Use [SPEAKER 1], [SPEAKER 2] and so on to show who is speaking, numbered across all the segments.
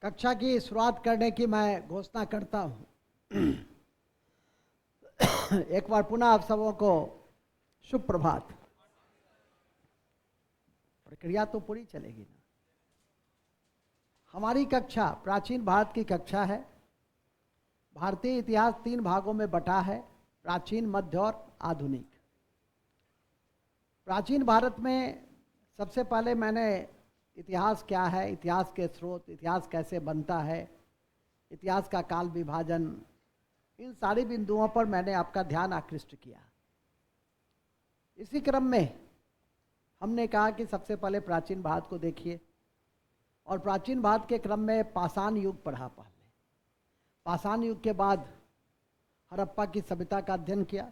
[SPEAKER 1] कक्षा की शुरुआत करने की मैं घोषणा करता हूँ। एक बार पुनः आप सबों को शुभ प्रभात। प्रक्रिया तो पूरी चलेगी ना। हमारी कक्षा प्राचीन भारत की कक्षा है। भारतीय इतिहास 3 भागों में बटा है, प्राचीन, मध्य और आधुनिक। प्राचीन भारत में सबसे पहले मैंने इतिहास क्या है, इतिहास के स्रोत, इतिहास कैसे बनता है, इतिहास का काल विभाजन, इन सारे बिंदुओं पर मैंने आपका ध्यान आकृष्ट किया। इसी क्रम में हमने कहा कि सबसे पहले प्राचीन भारत को देखिए और प्राचीन भारत के क्रम में पाषाण युग पढ़ा पहले। पाषाण युग के बाद हड़प्पा की सभ्यता का अध्ययन किया।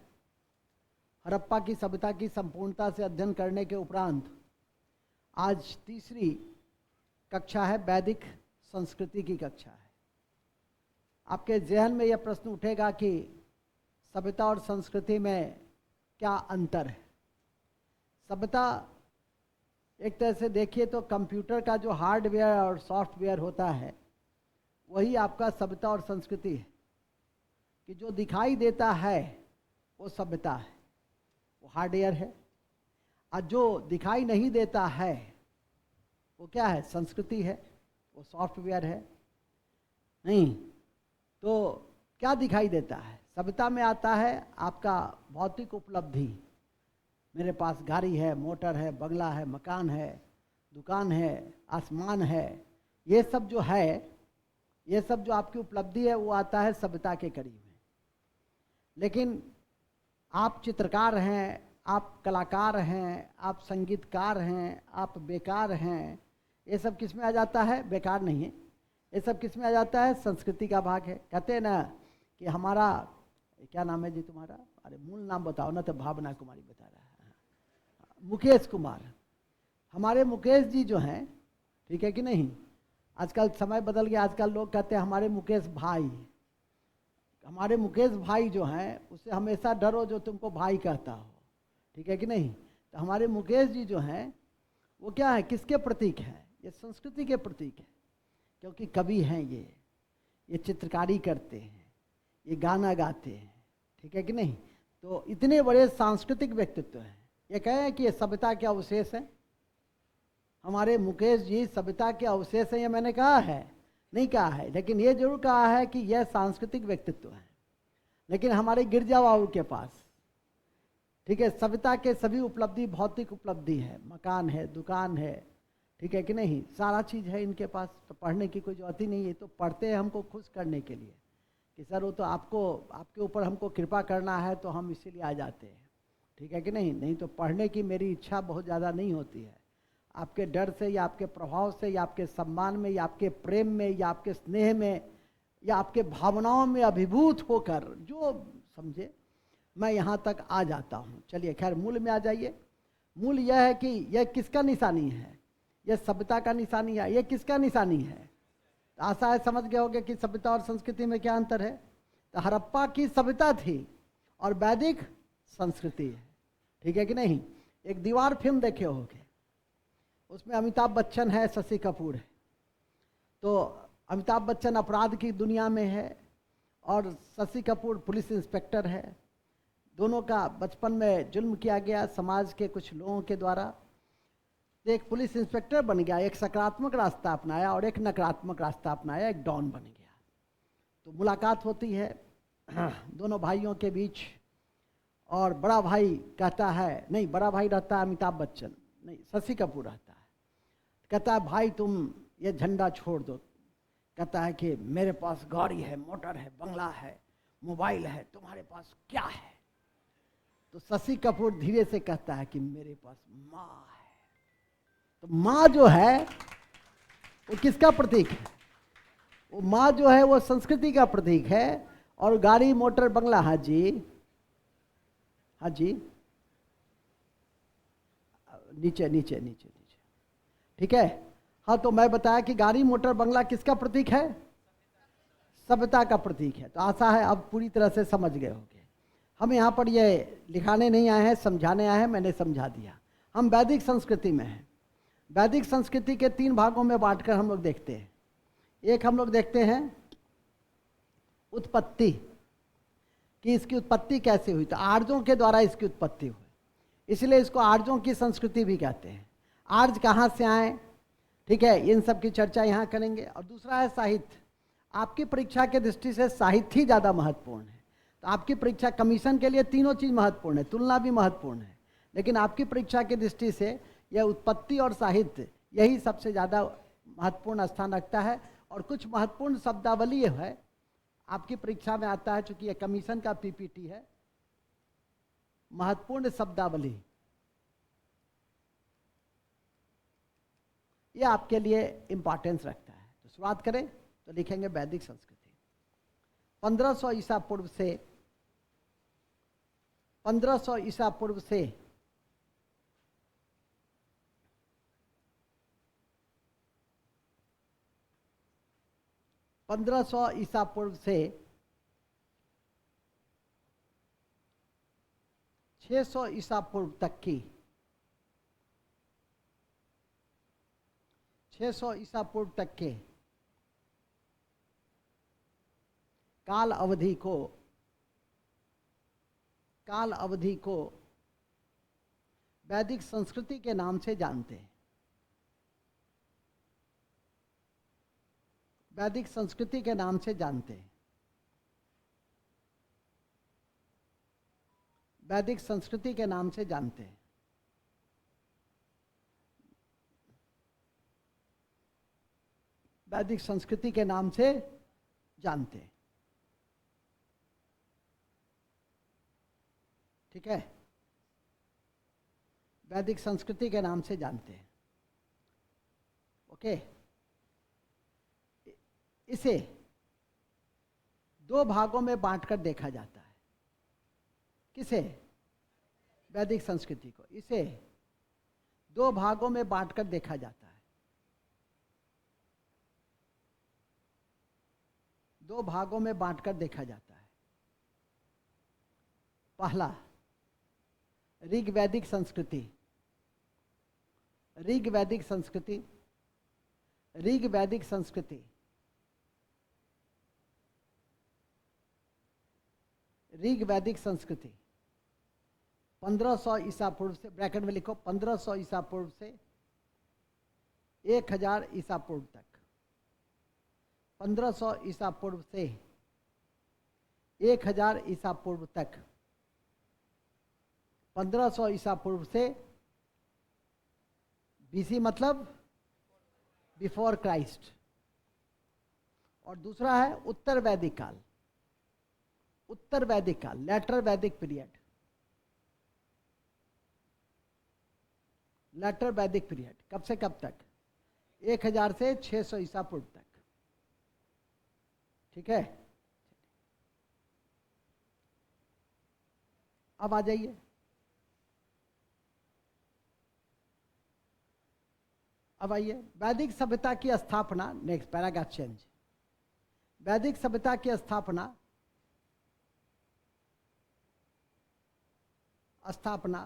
[SPEAKER 1] हड़प्पा की सभ्यता की संपूर्णता से अध्ययन करने के उपरांत आज तीसरी कक्षा है, वैदिक संस्कृति की कक्षा है। आपके जहन में यह प्रश्न उठेगा कि सभ्यता और संस्कृति में क्या अंतर है। सभ्यता एक तरह से देखिए तो कंप्यूटर का जो हार्डवेयर और सॉफ्टवेयर होता है वही आपका सभ्यता और संस्कृति है। कि जो दिखाई देता है वो सभ्यता है, वो हार्डवेयर है, और जो दिखाई नहीं देता है वो क्या है, संस्कृति है, वो सॉफ्टवेयर है। नहीं तो क्या दिखाई देता है? सभ्यता में आता है आपका भौतिक उपलब्धि। मेरे पास गाड़ी है, मोटर है, बंगला है, मकान है, दुकान है, आसमान है, ये सब जो है, ये सब जो आपकी उपलब्धि है वो आता है सभ्यता के करीब में। लेकिन आप चित्रकार हैं, आप कलाकार हैं, आप संगीतकार हैं, आप बेकार हैं, ये सब किस में आ जाता है? बेकार नहीं है, ये सब किस में आ जाता है? संस्कृति का भाग है। कहते हैं ना कि हमारा क्या नाम है जी तुम्हारा? अरे मूल नाम बताओ ना। तो भावना कुमारी बता रहा है, मुकेश कुमार। हमारे मुकेश जी जो हैं, ठीक है कि नहीं, आजकल समय बदल गया, आजकल लोग कहते हैं हमारे मुकेश भाई। हमारे मुकेश भाई जो हैं उससे हमेशा डरो जो तुमको भाई कहता हो, ठीक है कि नहीं। तो हमारे मुकेश जी जो हैं वो क्या है, किसके प्रतीक हैं? ये संस्कृति के प्रतीक है। क्योंकि कवि हैं, ये चित्रकारी करते हैं, ये गाना गाते हैं, ठीक है कि नहीं। तो इतने बड़े सांस्कृतिक व्यक्तित्व हैं। ये कहें कि ये सभ्यता के अवशेष हैं। हमारे मुकेश जी सभ्यता के अवशेष हैं, ये मैंने कहा है? नहीं कहा है, लेकिन ये जरूर कहा है कि यह सांस्कृतिक व्यक्तित्व है। लेकिन हमारे गिरजा बाबू के पास, ठीक है, सभ्यता के सभी उपलब्धि भौतिक उपलब्धि है, मकान है, दुकान है, ठीक है कि नहीं, सारा चीज़ है इनके पास। तो पढ़ने की कोई जरूरत ही नहीं है। तो पढ़ते हैं हमको खुश करने के लिए कि सर वो तो आपको, आपके ऊपर हमको कृपा करना है तो हम इसीलिए आ जाते हैं, ठीक है कि नहीं। नहीं तो पढ़ने की मेरी इच्छा बहुत ज़्यादा नहीं होती है। आपके डर से या आपके प्रभाव से या आपके सम्मान में या आपके प्रेम में या आपके स्नेह में या आपके भावनाओं में अभिभूत होकर जो समझे, मैं यहाँ तक आ जाता हूँ। चलिए खैर मूल में आ जाइए। मूल यह है कि यह किसका निशानी है? यह सभ्यता का निशानी है। यह किसका निशानी है? आशा है समझ गए होंगे कि सभ्यता और संस्कृति में क्या अंतर है। तो हड़प्पा की सभ्यता थी और वैदिक संस्कृति है, ठीक है कि नहीं। एक दीवार फिल्म देखे होंगे, उसमें अमिताभ बच्चन है, शशि कपूर है। तो अमिताभ बच्चन अपराध की दुनिया में है और शशि कपूर पुलिस इंस्पेक्टर है। दोनों का बचपन में जुल्म किया गया समाज के कुछ लोगों के द्वारा। एक पुलिस इंस्पेक्टर बन गया, एक सकारात्मक रास्ता अपनाया और एक नकारात्मक रास्ता अपनाया, एक डॉन बन गया। तो मुलाकात होती है दोनों भाइयों के बीच और बड़ा भाई कहता है, नहीं बड़ा भाई रहता है अमिताभ बच्चन, नहीं शशि कपूर रहता है। कहता है भाई तुम ये झंडा छोड़ दो। कहता है कि मेरे पास गाड़ी है, मोटर है, बंगला है, मोबाइल है, तुम्हारे पास क्या है? तो शशि कपूर धीरे से कहता है कि मेरे पास माँ है। तो माँ जो है वो किसका प्रतीक है? वो माँ जो है वो संस्कृति का प्रतीक है। और गाड़ी मोटर बंगला, हाँ जी, हाँ जी, नीचे नीचे नीचे नीचे, ठीक है। हाँ तो मैं बताया कि गाड़ी मोटर बंगला किसका प्रतीक है? सभ्यता का प्रतीक है। तो आशा है अब पूरी तरह से समझ गए होंगे। हम यहाँ पर ये लिखाने नहीं आए हैं, समझाने आए हैं। मैंने समझा दिया। हम वैदिक संस्कृति में हैं। वैदिक संस्कृति के 3 भागों में बांटकर हम लोग देखते हैं। एक हम लोग देखते हैं उत्पत्ति, कि इसकी उत्पत्ति कैसे हुई। तो आर्यों के द्वारा इसकी उत्पत्ति हुई, इसलिए इसको आर्यों की संस्कृति भी कहते हैं। आर्य कहाँ से आए, ठीक है, इन सब की चर्चा यहाँ करेंगे। और दूसरा है साहित्य। आपकी परीक्षा के दृष्टि से साहित्य ही ज़्यादा महत्वपूर्ण है। तो आपकी परीक्षा कमीशन के लिए तीनों चीज़ महत्वपूर्ण है, तुलना भी महत्वपूर्ण है, लेकिन आपकी परीक्षा की दृष्टि से यह उत्पत्ति और साहित्य यही सबसे ज़्यादा महत्वपूर्ण स्थान रखता है। और कुछ महत्वपूर्ण शब्दावली है आपकी परीक्षा में आता है, चूंकि यह कमीशन का पीपीटी है। महत्वपूर्ण शब्दावली ये आपके लिए इंपॉर्टेंस रखता है। तो शुरुआत करें तो लिखेंगे वैदिक संस्कृति। 1500 ईसा पूर्व से 1500 ईसा पूर्व से 1500 ईसा पूर्व से 600 ईसा पूर्व तक की 600 ईसा पूर्व तक के काल अवधि को वैदिक संस्कृति के नाम से जानते हैं। वैदिक संस्कृति के नाम से जानते हैं। वैदिक संस्कृति के नाम से जानते हैं। वैदिक संस्कृति के नाम से जानते हैं, ठीक है, वैदिक संस्कृति के नाम से जानते हैं। ओके, इसे दो भागों में बांटकर देखा जाता है। किसे? वैदिक संस्कृति को। इसे दो भागों में बांटकर देखा जाता है। दो भागों में बांटकर देखा जाता है। पहला ऋग्वैदिक संस्कृति। ऋग्वैदिक संस्कृति, ऋग्वैदिक संस्कृति, ऋग्वैदिक संस्कृति 1500 ईसा पूर्व से, ब्रैकेट में लिखो 1500 ईसा पूर्व से 1000 ईसा पूर्व तक। 1500 ईसा पूर्व से 1000 ईसा पूर्व तक। 1500 ईसा पूर्व से बीसी मतलब बिफोर क्राइस्ट। और दूसरा है उत्तर वैदिक काल। उत्तर वैदिक काल, लेटर वैदिक पीरियड। लेटर वैदिक पीरियड कब से कब तक? 1000 से 600 ईसा पूर्व तक, ठीक है। अब आ जाइए, अब आइए वैदिक सभ्यता की स्थापना। Next paragraph change. वैदिक सभ्यता की स्थापना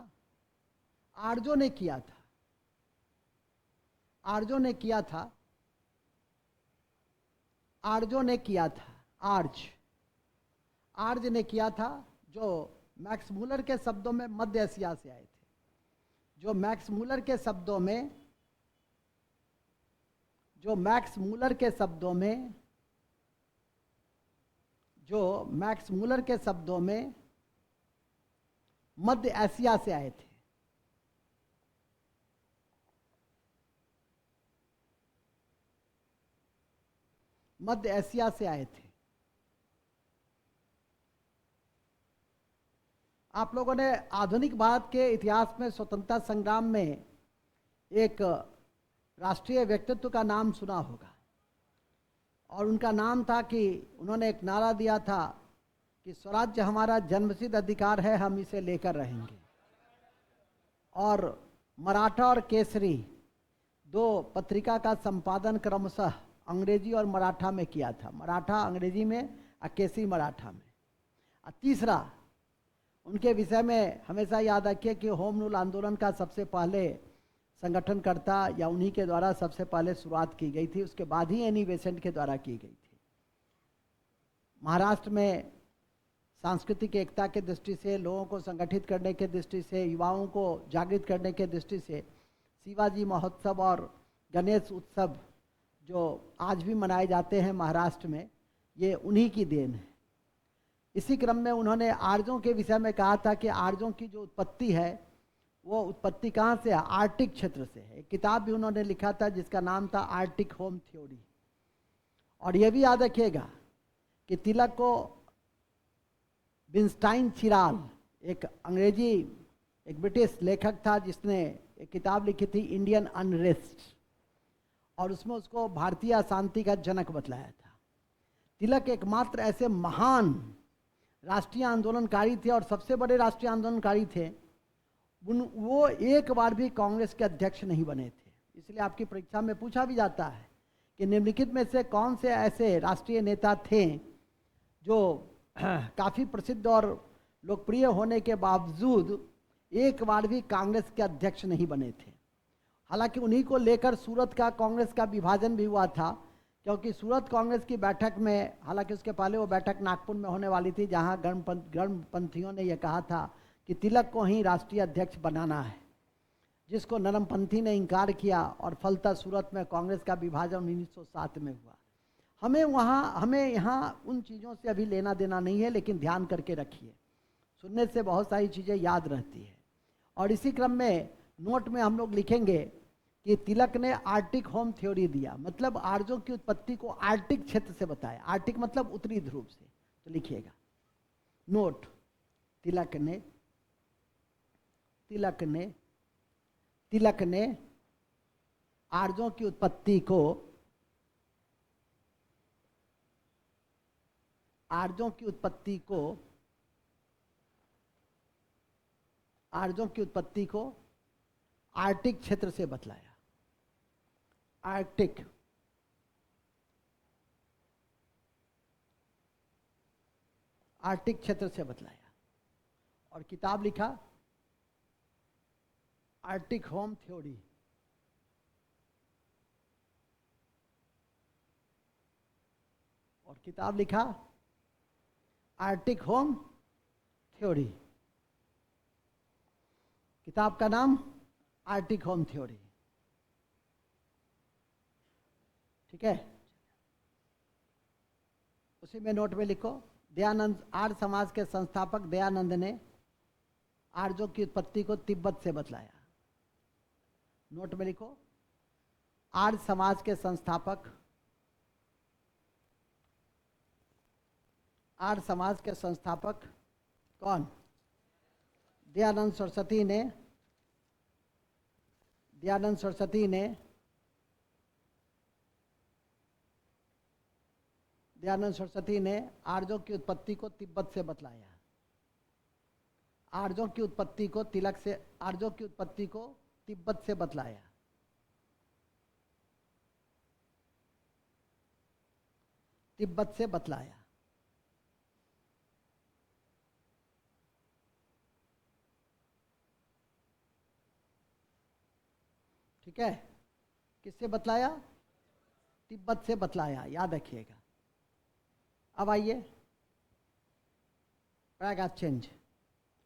[SPEAKER 1] आर्यों ने किया था। आर्यों ने किया था। आर्यों ने किया था। आर्य ने किया था, जो मैक्स मूलर के शब्दों में मध्य एशिया से आए थे। जो मैक्स मूलर के शब्दों में मध्य एशिया से आए थे। मध्य एशिया से आए थे। आप लोगों ने आधुनिक भारत के इतिहास में स्वतंत्रता संग्राम में एक राष्ट्रीय व्यक्तित्व का नाम सुना होगा, और उनका नाम था कि उन्होंने एक नारा दिया था कि स्वराज्य हमारा जन्मसिद्ध अधिकार है, हम इसे लेकर रहेंगे। और मराठा और केसरी दो पत्रिका का संपादन क्रमशः अंग्रेजी और मराठा में किया था। मराठा अंग्रेजी में और केसरी मराठा में। और तीसरा, उनके विषय में हमेशा याद रखिए कि होम रूल आंदोलन का सबसे पहले संगठनकर्ता या उन्हीं के द्वारा सबसे पहले शुरुआत की गई थी, उसके बाद ही एनी बेसेंट के द्वारा की गई थी। महाराष्ट्र में सांस्कृतिक एकता के दृष्टि से, लोगों को संगठित करने के दृष्टि से, युवाओं को जागृत करने के दृष्टि से शिवाजी महोत्सव और गणेश उत्सव जो आज भी मनाए जाते हैं महाराष्ट्र में, ये उन्हीं की देन है। इसी क्रम में उन्होंने आर्यों के विषय में कहा था कि आर्यों की जो उत्पत्ति है वो उत्पत्ति कहाँ से है? आर्टिक क्षेत्र से है। एक किताब भी उन्होंने लिखा था जिसका नाम था आर्टिक होम थ्योरी। और ये भी याद रखिएगा कि तिलक को विंस्टाइन चिराल, एक अंग्रेजी, एक ब्रिटिश लेखक था जिसने एक किताब लिखी थी इंडियन अनरेस्ट, और उसमें उसको भारतीय अशांति का जनक बतलाया था। तिलक एकमात्र ऐसे महान राष्ट्रीय आंदोलनकारी थे और सबसे बड़े राष्ट्रीय आंदोलनकारी थे, वो एक बार भी कांग्रेस के अध्यक्ष नहीं बने थे। इसलिए आपकी परीक्षा में पूछा भी जाता है कि निम्नलिखित में से कौन से ऐसे राष्ट्रीय नेता थे जो काफ़ी प्रसिद्ध और लोकप्रिय होने के बावजूद एक बार भी कांग्रेस के अध्यक्ष नहीं बने थे। हालांकि उन्हीं को लेकर सूरत का कांग्रेस का विभाजन भी हुआ था, क्योंकि सूरत कांग्रेस की बैठक में, हालांकि उसके पहले वो बैठक नागपुर में होने वाली थी जहां गर्मपंथियों ने यह कहा था कि तिलक को ही राष्ट्रीय अध्यक्ष बनाना है, जिसको नरमपंथी ने इनकार किया और फलतः सूरत में कांग्रेस का विभाजन 1907 में हुआ। हमें यहाँ उन चीज़ों से अभी लेना देना नहीं है, लेकिन ध्यान करके रखिए, सुनने से बहुत सारी चीज़ें याद रहती है। और इसी क्रम में नोट में हम लोग लिखेंगे कि तिलक ने आर्टिक होम थ्योरी दिया, मतलब आर्यों की उत्पत्ति को आर्टिक क्षेत्र से बताया। आर्टिक मतलब उत्तरी ध्रुव से। तो लिखिएगा नोट, तिलक ने आर्यों की उत्पत्ति को आर्टिक क्षेत्र से बतलाया। आर्टिक क्षेत्र से बतलाया और किताब लिखा Arctic home theory. Arctic home theory. किताब का नाम आर्टिक होम थ्योरी। ठीक है, उसी में नोट में लिखो, दयानंद, आर्य समाज के संस्थापक दयानंद ने आर्यों की उत्पत्ति को तिब्बत से बतलाया। नोट में लिखो, आर्य समाज के संस्थापक कौन? दयानंद सरस्वती ने आर्यों की उत्पत्ति को तिब्बत से बतलाया। आर्यों की उत्पत्ति को तिब्बत से बतलाया। ठीक है, किससे बतलाया? तिब्बत से बतलाया, याद रखिएगा। अब आइए पैराग्राफ चेंज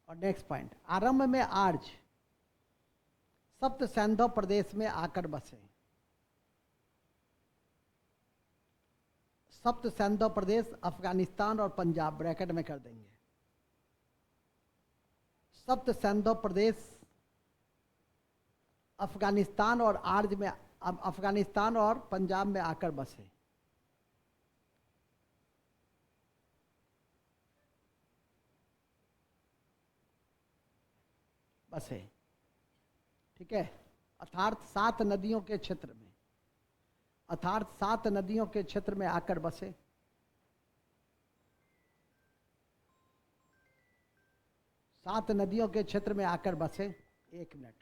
[SPEAKER 1] और नेक्स्ट पॉइंट। आरंभ में आर्य सप्त सैंधव प्रदेश में आकर बसे। सप्त सैंधव प्रदेश अफगानिस्तान और पंजाब, ब्रैकेट में कर देंगे। सप्त सैंधव प्रदेश अफगानिस्तान और पंजाब में आकर बसे। ठीक है, अर्थात 7 नदियों के क्षेत्र में आकर बसे। 7 नदियों के क्षेत्र में आकर बसे। एक मिनट,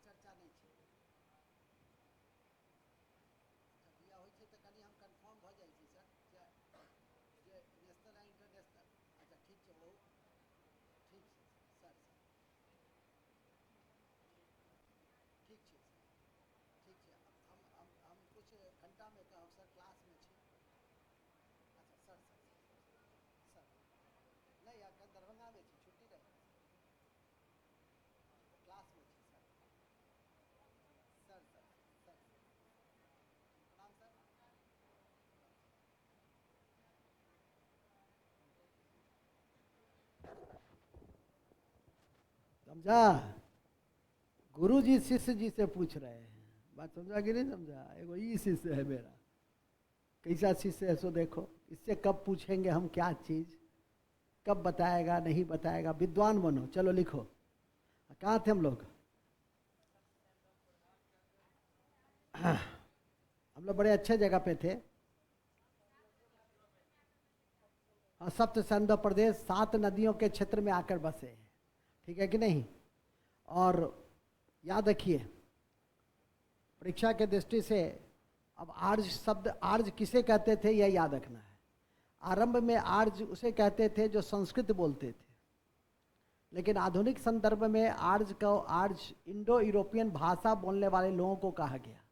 [SPEAKER 1] चर्चा नहीं छै बिया होइ छै तऽ कनी हम कन्फर्म भऽ जाइ छी सर जे नेशनल आ इंटरनेशनल अच्छा ठीक छै वो ठीक छै सर ठीक छै ठीक छै हम कुछ घंटा में कहब सर क्लास में छी अच्छा सर नहीं अखन दरभंगा में छी छुट्टी रहे क्लास में छी सर प्रणाम सर समझा गुरु जी शिष्य जी से पूछ रहे हैं बात समझा कि नहीं समझा एगो ये शिष्य है मेरा कैसा शिष्य है सो देखो इससे कब पूछेंगे हम क्या चीज़ कब बताएगा नहीं बताएगा विद्वान बनो चलो लिखो कहाँ थे हम लोग हम लोग बड़े अच्छे जगह पे थे हाँ सप्त सिंधु प्रदेश 7 नदियों के क्षेत्र में आकर बसे हैं ठीक है कि नहीं और याद रखिए परीक्षा के दृष्टि से अब आर्ज शब्द आर्ज किसे कहते थे यह याद रखना है आरंभ में आर्ज उसे कहते थे जो संस्कृत बोलते थे लेकिन आधुनिक संदर्भ में आर्ज को आर्ज इंडो यूरोपियन भाषा बोलने वाले लोगों को कहा गया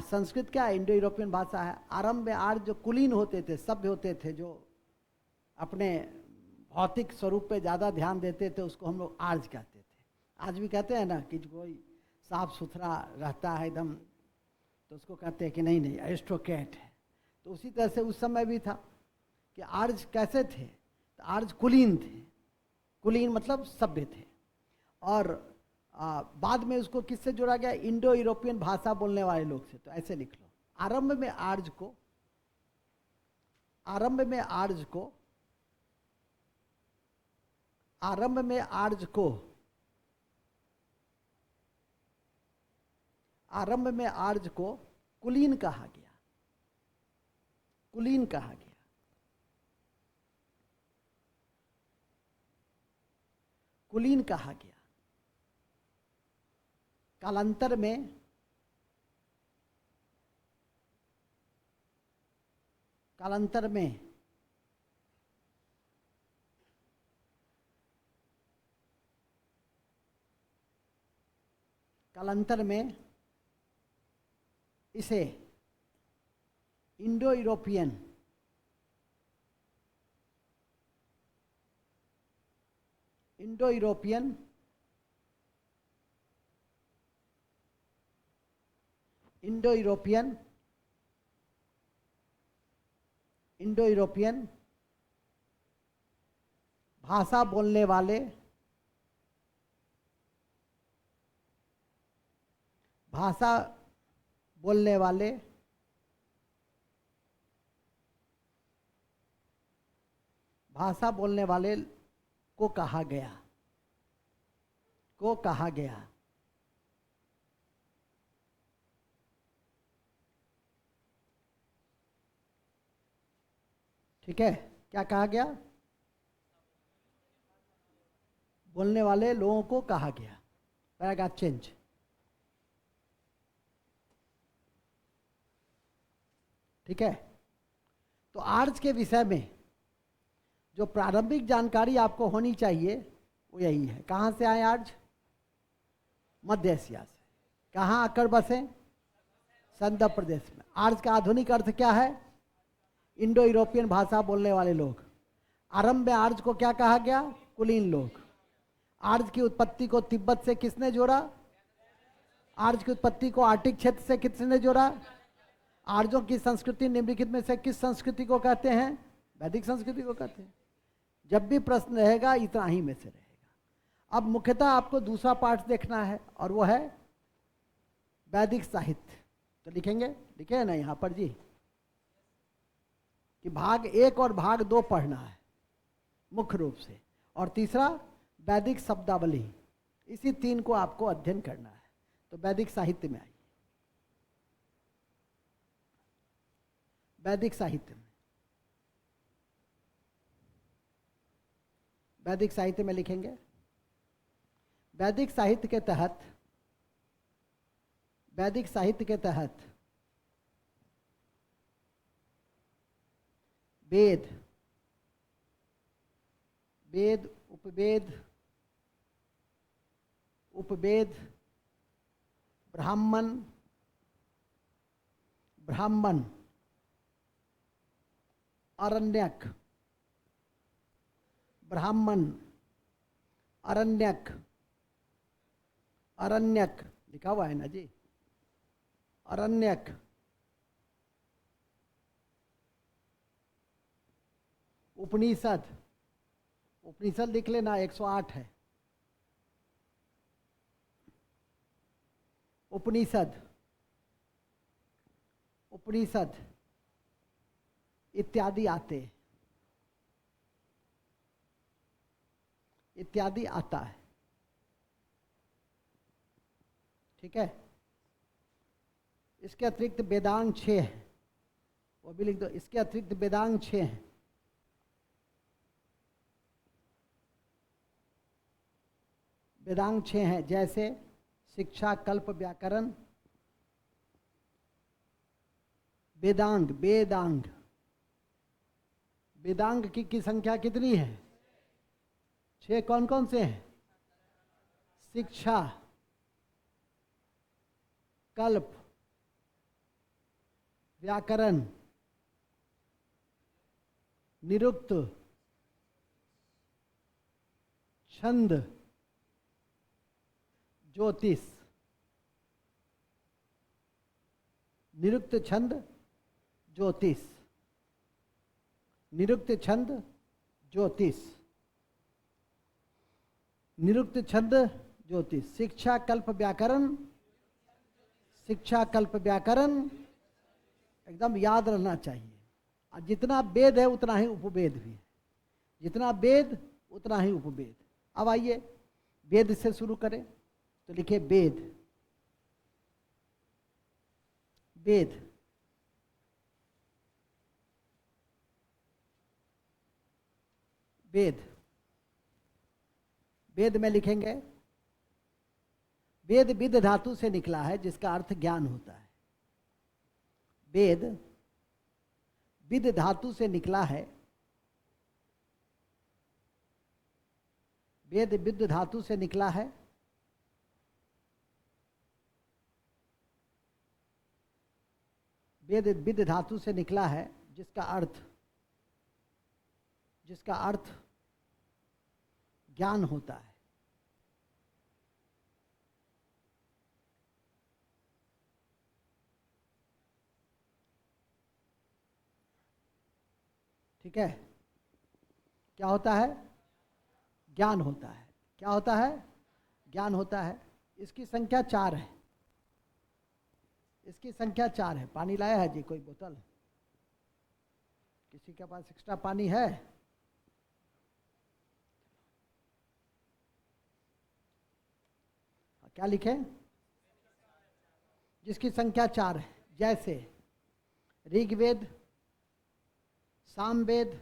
[SPEAKER 1] संस्कृत क्या है इंडो यूरोपियन भाषा है आरंभ में आर्ज जो कुलीन होते थे सभ्य होते थे जो अपने भौतिक स्वरूप पे ज़्यादा ध्यान देते थे उसको हम लोग आर्ज कहते थे आज भी कहते हैं ना कि कोई साफ सुथरा रहता है एकदम तो उसको कहते हैं कि नहीं एरिस्टोक्रेट है तो उसी तरह से उस समय भी था कि आर्ज कैसे थे तो आर्ज कुलीन थे कुलीन मतलब सभ्य थे और बाद में उसको किससे जोड़ा गया इंडो यूरोपियन भाषा बोलने वाले लोग से तो ऐसे लिख लो आरंभ में आर्ज को आरंभ में आर्ज को कुलीन कहा गया कालांतर में इसे इंडो यूरोपियन भाषा बोलने वाले को कहा गया ठीक है क्या कहा गया बोलने वाले लोगों को कहा गया पैराग्राफ चेंज ठीक है तो आर्ज के विषय में जो प्रारंभिक जानकारी आपको होनी चाहिए वो यही है कहाँ से आए आर्ज मध्य एशिया से कहाँ आकर बसे सिंधु प्रदेश में आर्ज का आधुनिक अर्थ क्या है इंडो यूरोपियन भाषा बोलने वाले लोग आरंभ में आर्ज को क्या कहा गया कुलीन लोग आर्ज की उत्पत्ति को तिब्बत से किसने जोड़ा आर्ज की उत्पत्ति को आर्टिक क्षेत्र से किसने जोड़ा आर्यों की संस्कृति निम्नलिखित में से किस संस्कृति को कहते हैं वैदिक संस्कृति को कहते हैं जब भी प्रश्न रहेगा इतना ही में से रहेगा अब मुख्यतः आपको दूसरा पार्ट देखना है और वो है वैदिक साहित्य तो लिखे ना यहाँ पर जी कि भाग 1 और भाग 2 पढ़ना है मुख्य रूप से और तीसरा वैदिक शब्दावली इसी 3 को आपको अध्ययन करना है तो वैदिक साहित्य में आइए वैदिक साहित्य में लिखेंगे वैदिक साहित्य के तहत, वैदिक साहित्य के तहत वेद, वेद, उपवेद, उपवेद, ब्राह्मण, ब्राह्मण, अरण्यक, ब्राह्मण, अरण्यक, अरण्यक लिखा हुआ है ना जी, अरण्यक, उपनिषद, उपनिषद लिख लेना 108 है, उपनिषद, उपनिषद इत्यादि आते, इत्यादि आता है। ठीक है, इसके अतिरिक्त वेदांग 6 है, वो भी लिख दो। इसके अतिरिक्त वेदांग 6 है। वेदांग 6 हैं, जैसे शिक्षा, कल्प, व्याकरण, वेदांग, वेदांग, वेदांग की संख्या कितनी है? 6। कौन कौन से हैं? शिक्षा, कल्प, व्याकरण, निरुक्त, छंद, ज्योतिष। निरुक्त, छंद, ज्योतिष, निरुक्त, छंद, ज्योतिष, निरुक्त, छंद, ज्योतिष। शिक्षा, कल्प, व्याकरण, शिक्षा, कल्प, व्याकरण एकदम याद रहना चाहिए। और जितना वेद है उतना ही उपवेद भी है, जितना वेद उतना ही उपवेद। अब आइए वेद से शुरू करें, तो लिखिए वेद, वेद, वेद, वेद में लिखेंगे वेद विद धातु से निकला है, जिसका अर्थ ज्ञान होता है। वेद विद धातु से निकला है, वेद विद धातु से निकला है, वेद विद धातु से निकला है, जिसका अर्थ ज्ञान होता है। ठीक है, क्या होता है? ज्ञान होता है। क्या होता है? ज्ञान होता है। इसकी संख्या 4 है, इसकी संख्या 4 है। पानी लाया है जी कोई बोतल? किसी के पास एक्स्ट्रा पानी है? क्या लिखें? जिसकी संख्या 4 है, जैसे ऋग्वेद, सामवेद,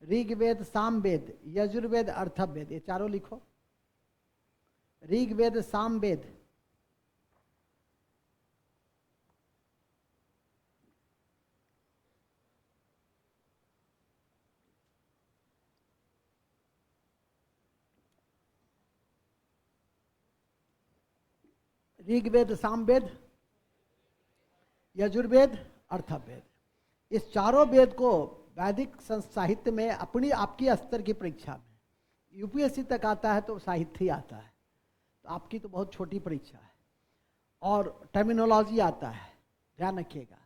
[SPEAKER 1] ऋग्वेद, सामवेद, यजुर्वेद, अर्थवेद, ये चारों लिखो। ऋग्वेद, सामवेद, ऋग्वेद, सामवेद, यजुर्वेद, अर्थवेद। इस चारों वेद को वैदिक साहित्य में अपनी आपकी स्तर की परीक्षा में यूपीएससी तक आता है, तो साहित्य ही आता है, तो आपकी तो बहुत छोटी परीक्षा है। और टर्मिनोलॉजी आता है, ध्यान रखिएगा।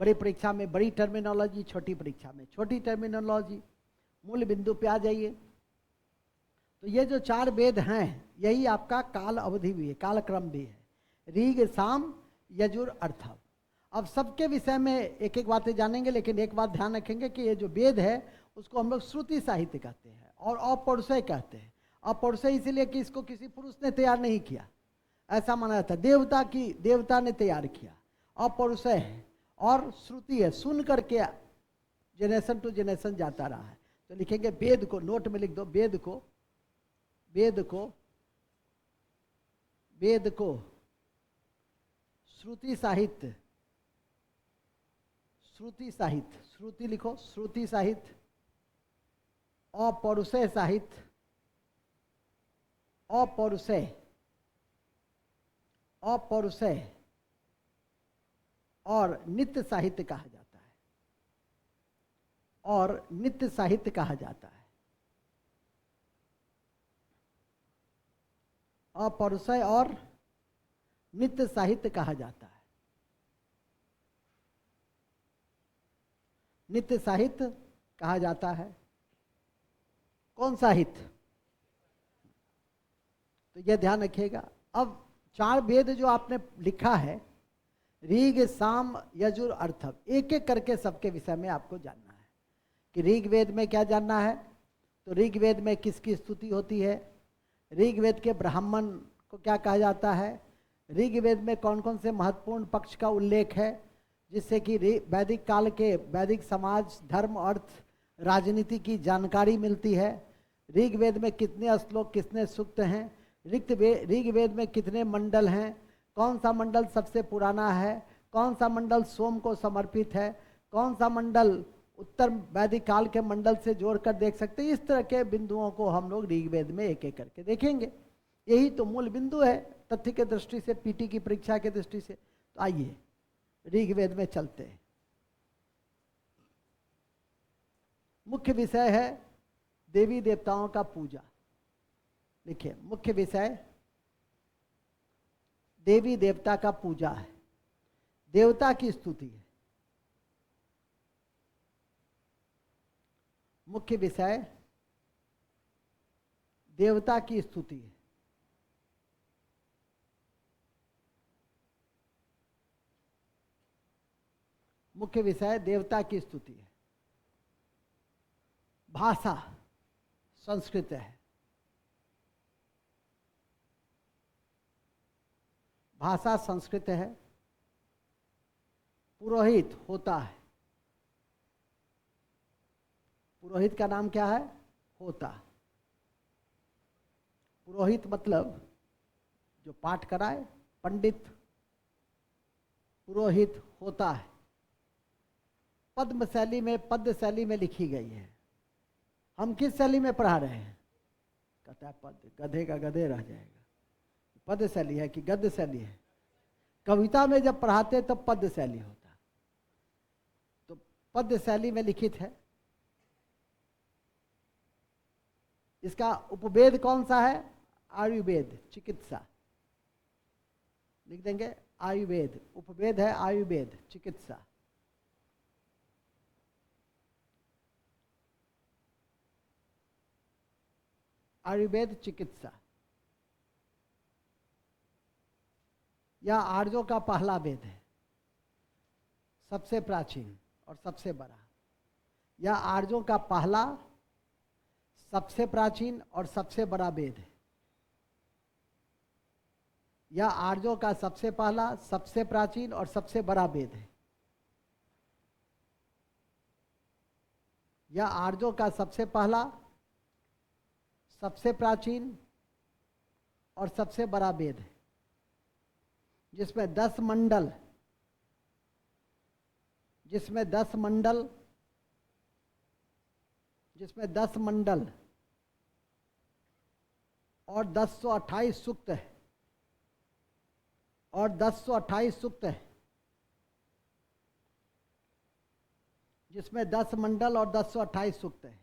[SPEAKER 1] बड़ी परीक्षा में बड़ी टर्मिनोलॉजी, छोटी परीक्षा में छोटी टर्मिनोलॉजी। मूल बिंदु पे आ जाइए। तो ये जो 4 वेद हैं, यही आपका काल अवधि भी है, कालक्रम भी है। ऋग, साम, यजुर, अर्थव। अब सबके विषय में एक एक बातें जानेंगे, लेकिन एक बात ध्यान रखेंगे कि ये जो वेद है उसको हम लोग श्रुति साहित्य कहते हैं और अपौरुषेय कहते हैं। अपौरुषेय इसलिए कि इसको किसी पुरुष ने तैयार नहीं किया, ऐसा माना जाता है। देवता ने तैयार किया। अपौरुषेय है और श्रुति है, सुन करके जेनरेशन टू जेनरेशन जाता रहा है। तो लिखेंगे वेद को, नोट में लिख दो, वेद को वेद को श्रुति साहित्य, श्रुति लिखो, श्रुति साहित्य, अपौरुषेय साहित्य, अपौरुषेय और नित्य साहित्य कहा जाता है, और नित्य साहित्य कहा जाता है। अपौरुषेय और नित्य साहित्य कहा जाता है। नित्य साहित्य कहा जाता है। कौन साहित्य? तो यह ध्यान रखिएगा। अब 4 वेद जो आपने लिखा है, ऋग, साम, यजुर, अर्थव, एक एक करके सबके विषय में आपको जानना है कि ऋग वेद में क्या जानना है। तो ऋग वेद में किसकी स्तुति होती है, ऋग वेद के ब्राह्मण को क्या कहा जाता है, ऋग वेद में कौन कौन से महत्वपूर्ण पक्ष का उल्लेख है, जिससे कि वैदिक काल के वैदिक समाज, धर्म, अर्थ, राजनीति की जानकारी मिलती है। ऋग वेद में कितने श्लोक, कितने सूक्त हैं, ऋग वेद में कितने मंडल हैं, कौन सा मंडल सबसे पुराना है, कौन सा मंडल सोम को समर्पित है, कौन सा मंडल उत्तर वैदिक काल के मंडल से जोड़कर देख सकते हैं। इस तरह के बिंदुओं को हम लोग ऋग्वेद में एक एक करके देखेंगे। यही तो मूल बिंदु है तथ्य के दृष्टि से, पीटी की परीक्षा के दृष्टि से। तो आइए ऋग्वेद में चलते हैं। मुख्य विषय है देवी देवताओं का पूजा। देखिए, मुख्य विषय देवी देवता का पूजा है, देवता की स्तुति है। मुख्य विषय देवता की स्तुति है। मुख्य विषय देवता की स्तुति है। भाषा संस्कृत है, भाषा संस्कृत है। पुरोहित होता है, पुरोहित का नाम क्या है, होता। पुरोहित मतलब जो पाठ कराए, पंडित, पुरोहित होता है। पद्म शैली में, पद्य शैली में लिखी गई है। हम किस शैली में पढ़ा रहे हैं? कहता है पद्य, गधे का गधे रह जाएगा। पद्य शैली है कि गद्य शैली है? कविता में जब पढ़ाते तब पद्य शैली होता। तो पद्य शैली में लिखित है। इसका उपवेद कौन सा है? आयुर्वेद, चिकित्सा लिख देंगे। आयुर्वेद उपवेद है, आयुर्वेद चिकित्सा। आयुर्वेद चिकित्सा। यह आर्यों का पहला वेद है, सबसे प्राचीन और सबसे बड़ा। यह आर्यों का पहला, सबसे प्राचीन और सबसे बड़ा वेद है। यह आर्यों का सबसे पहला, सबसे प्राचीन और सबसे बड़ा वेद है। यह आर्यों का सबसे पहला, सबसे प्राचीन और सबसे बड़ा वेद है, जिसमें 10 मंडल, जिसमें 10 मंडल, जिसमें 10 मंडल और 1028 सूक्त है, और 1028 सूक्त है, जिसमें 10 मंडल और 1028 सूक्त है।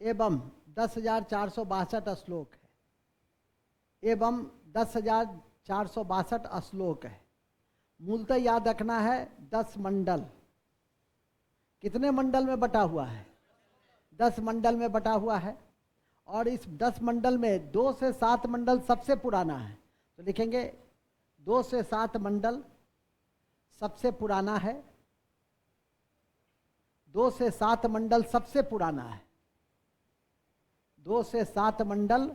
[SPEAKER 1] एवं 10,462 श्लोक है। एवं 10,462 श्लोक है। मूलतः याद रखना है 10 मंडल। कितने मंडल में बटा हुआ है? 10 मंडल में बटा हुआ है। और इस 10 मंडल में 2 से 7 मंडल सबसे पुराना है। तो लिखेंगे 2 से 7 मंडल सबसे पुराना है। 2 से 7 मंडल सबसे पुराना है। 2 से 7 मंडल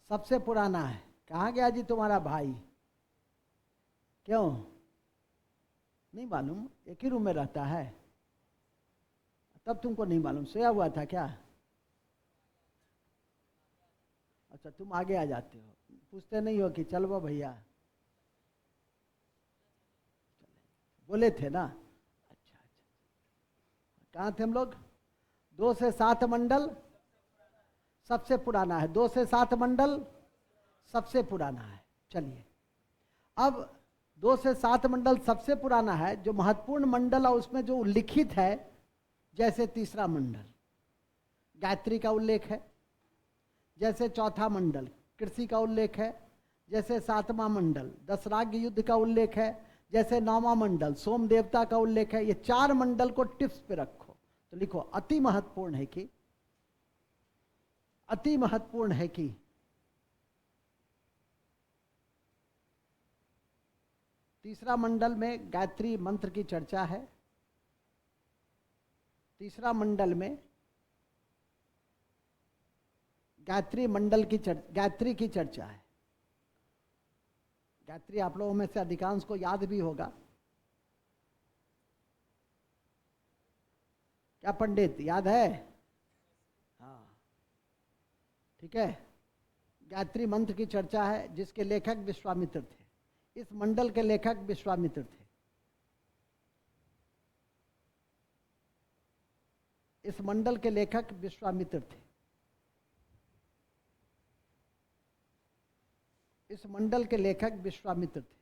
[SPEAKER 1] सबसे पुराना है। कहाँ गया जी तुम्हारा भाई? क्यों नहीं मालूम? एक ही रूम में रहता है? तब तुमको नहीं मालूम, सोया हुआ था क्या? अच्छा, तुम आगे आ जाते हो, पूछते नहीं हो कि चल वो भैया, बोले थे ना? अच्छा अच्छा, कहाँ थे हम लोग? 2 से 7 मंडल सबसे पुराना है, 2 से 7 मंडल सबसे पुराना है। चलिए, अब 2 से 7 मंडल सबसे पुराना है, जो महत्वपूर्ण मंडल है उसमें जो उल्लिखित है, जैसे तीसरा मंडल गायत्री का उल्लेख है, जैसे चौथा मंडल कृषि का उल्लेख है, जैसे 7वां मंडल दशराग युद्ध का उल्लेख है, जैसे 9वां मंडल सोम देवता का उल्लेख है। ये 4 मंडल को टिप्स पे रखो तो लिखो अति महत्वपूर्ण है कि, अति महत्वपूर्ण है कि तीसरा मंडल में गायत्री मंत्र की चर्चा है, तीसरा मंडल में गायत्री मंडल की गायत्री की चर्चा है। गायत्री आप लोगों में से अधिकांश को याद भी होगा। क्या पंडित याद है? हाँ, ठीक है। गायत्री मंत्र की चर्चा है, जिसके लेखक विश्वामित्र थे। इस मंडल के लेखक विश्वामित्र थे। इस मंडल के लेखक विश्वामित्र थे। इस मंडल के लेखक विश्वामित्र थे।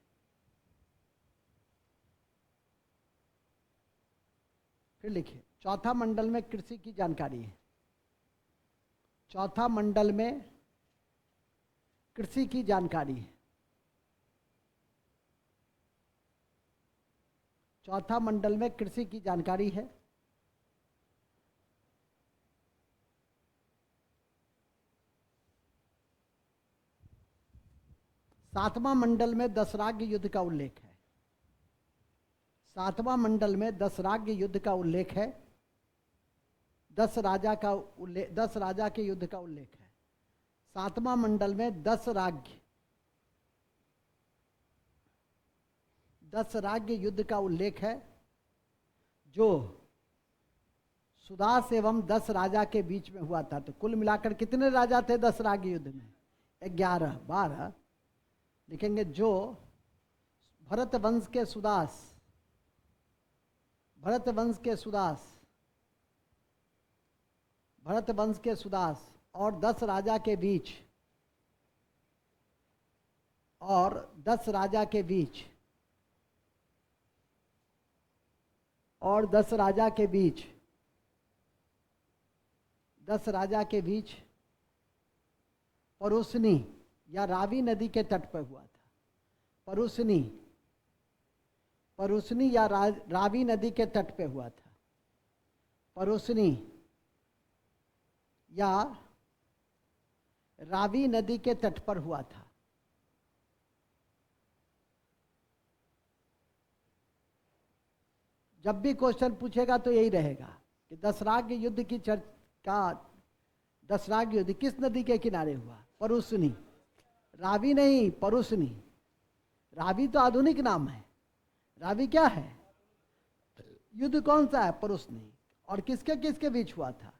[SPEAKER 1] फिर लिखिए, चौथा मंडल में कृषि की जानकारी है। चौथा मंडल में कृषि की जानकारी है। चौथा मंडल में कृषि की जानकारी है। सातवां मंडल में दशराग युद्ध का उल्लेख है। सातवां मंडल में दशराग युद्ध का उल्लेख है। 10 राजा का उल्लेख, 10 राजा के युद्ध का उल्लेख है। सातवां मंडल में 10 राज्य युद्ध का उल्लेख है, जो सुदास एवं 10 राजा के बीच में हुआ था। तो कुल मिलाकर कितने राजा थे 10 राज्य युद्ध में? 11, 12 लिखेंगे। जो भरत वंश के सुदास, भरत वंश के सुदास, भरत वंश के सुदास और 10 राजा के बीच, और 10 राजा के बीच, और 10 राजा के बीच, 10 राजा के बीच परुसनी या रावी नदी के तट पर हुआ था। परुसनी, परुसनी या रावी नदी के तट पे हुआ था। परुसनी या रावी नदी के तट पर हुआ था। जब भी क्वेश्चन पूछेगा तो यही रहेगा कि दशराग युद्ध की दशराग युद्ध किस नदी के किनारे हुआ? परुसनी। रावी नहीं, परुसनी। रावी तो आधुनिक नाम है। रावी क्या है? युद्ध कौन सा है? परुसनी। और किसके किसके बीच हुआ था?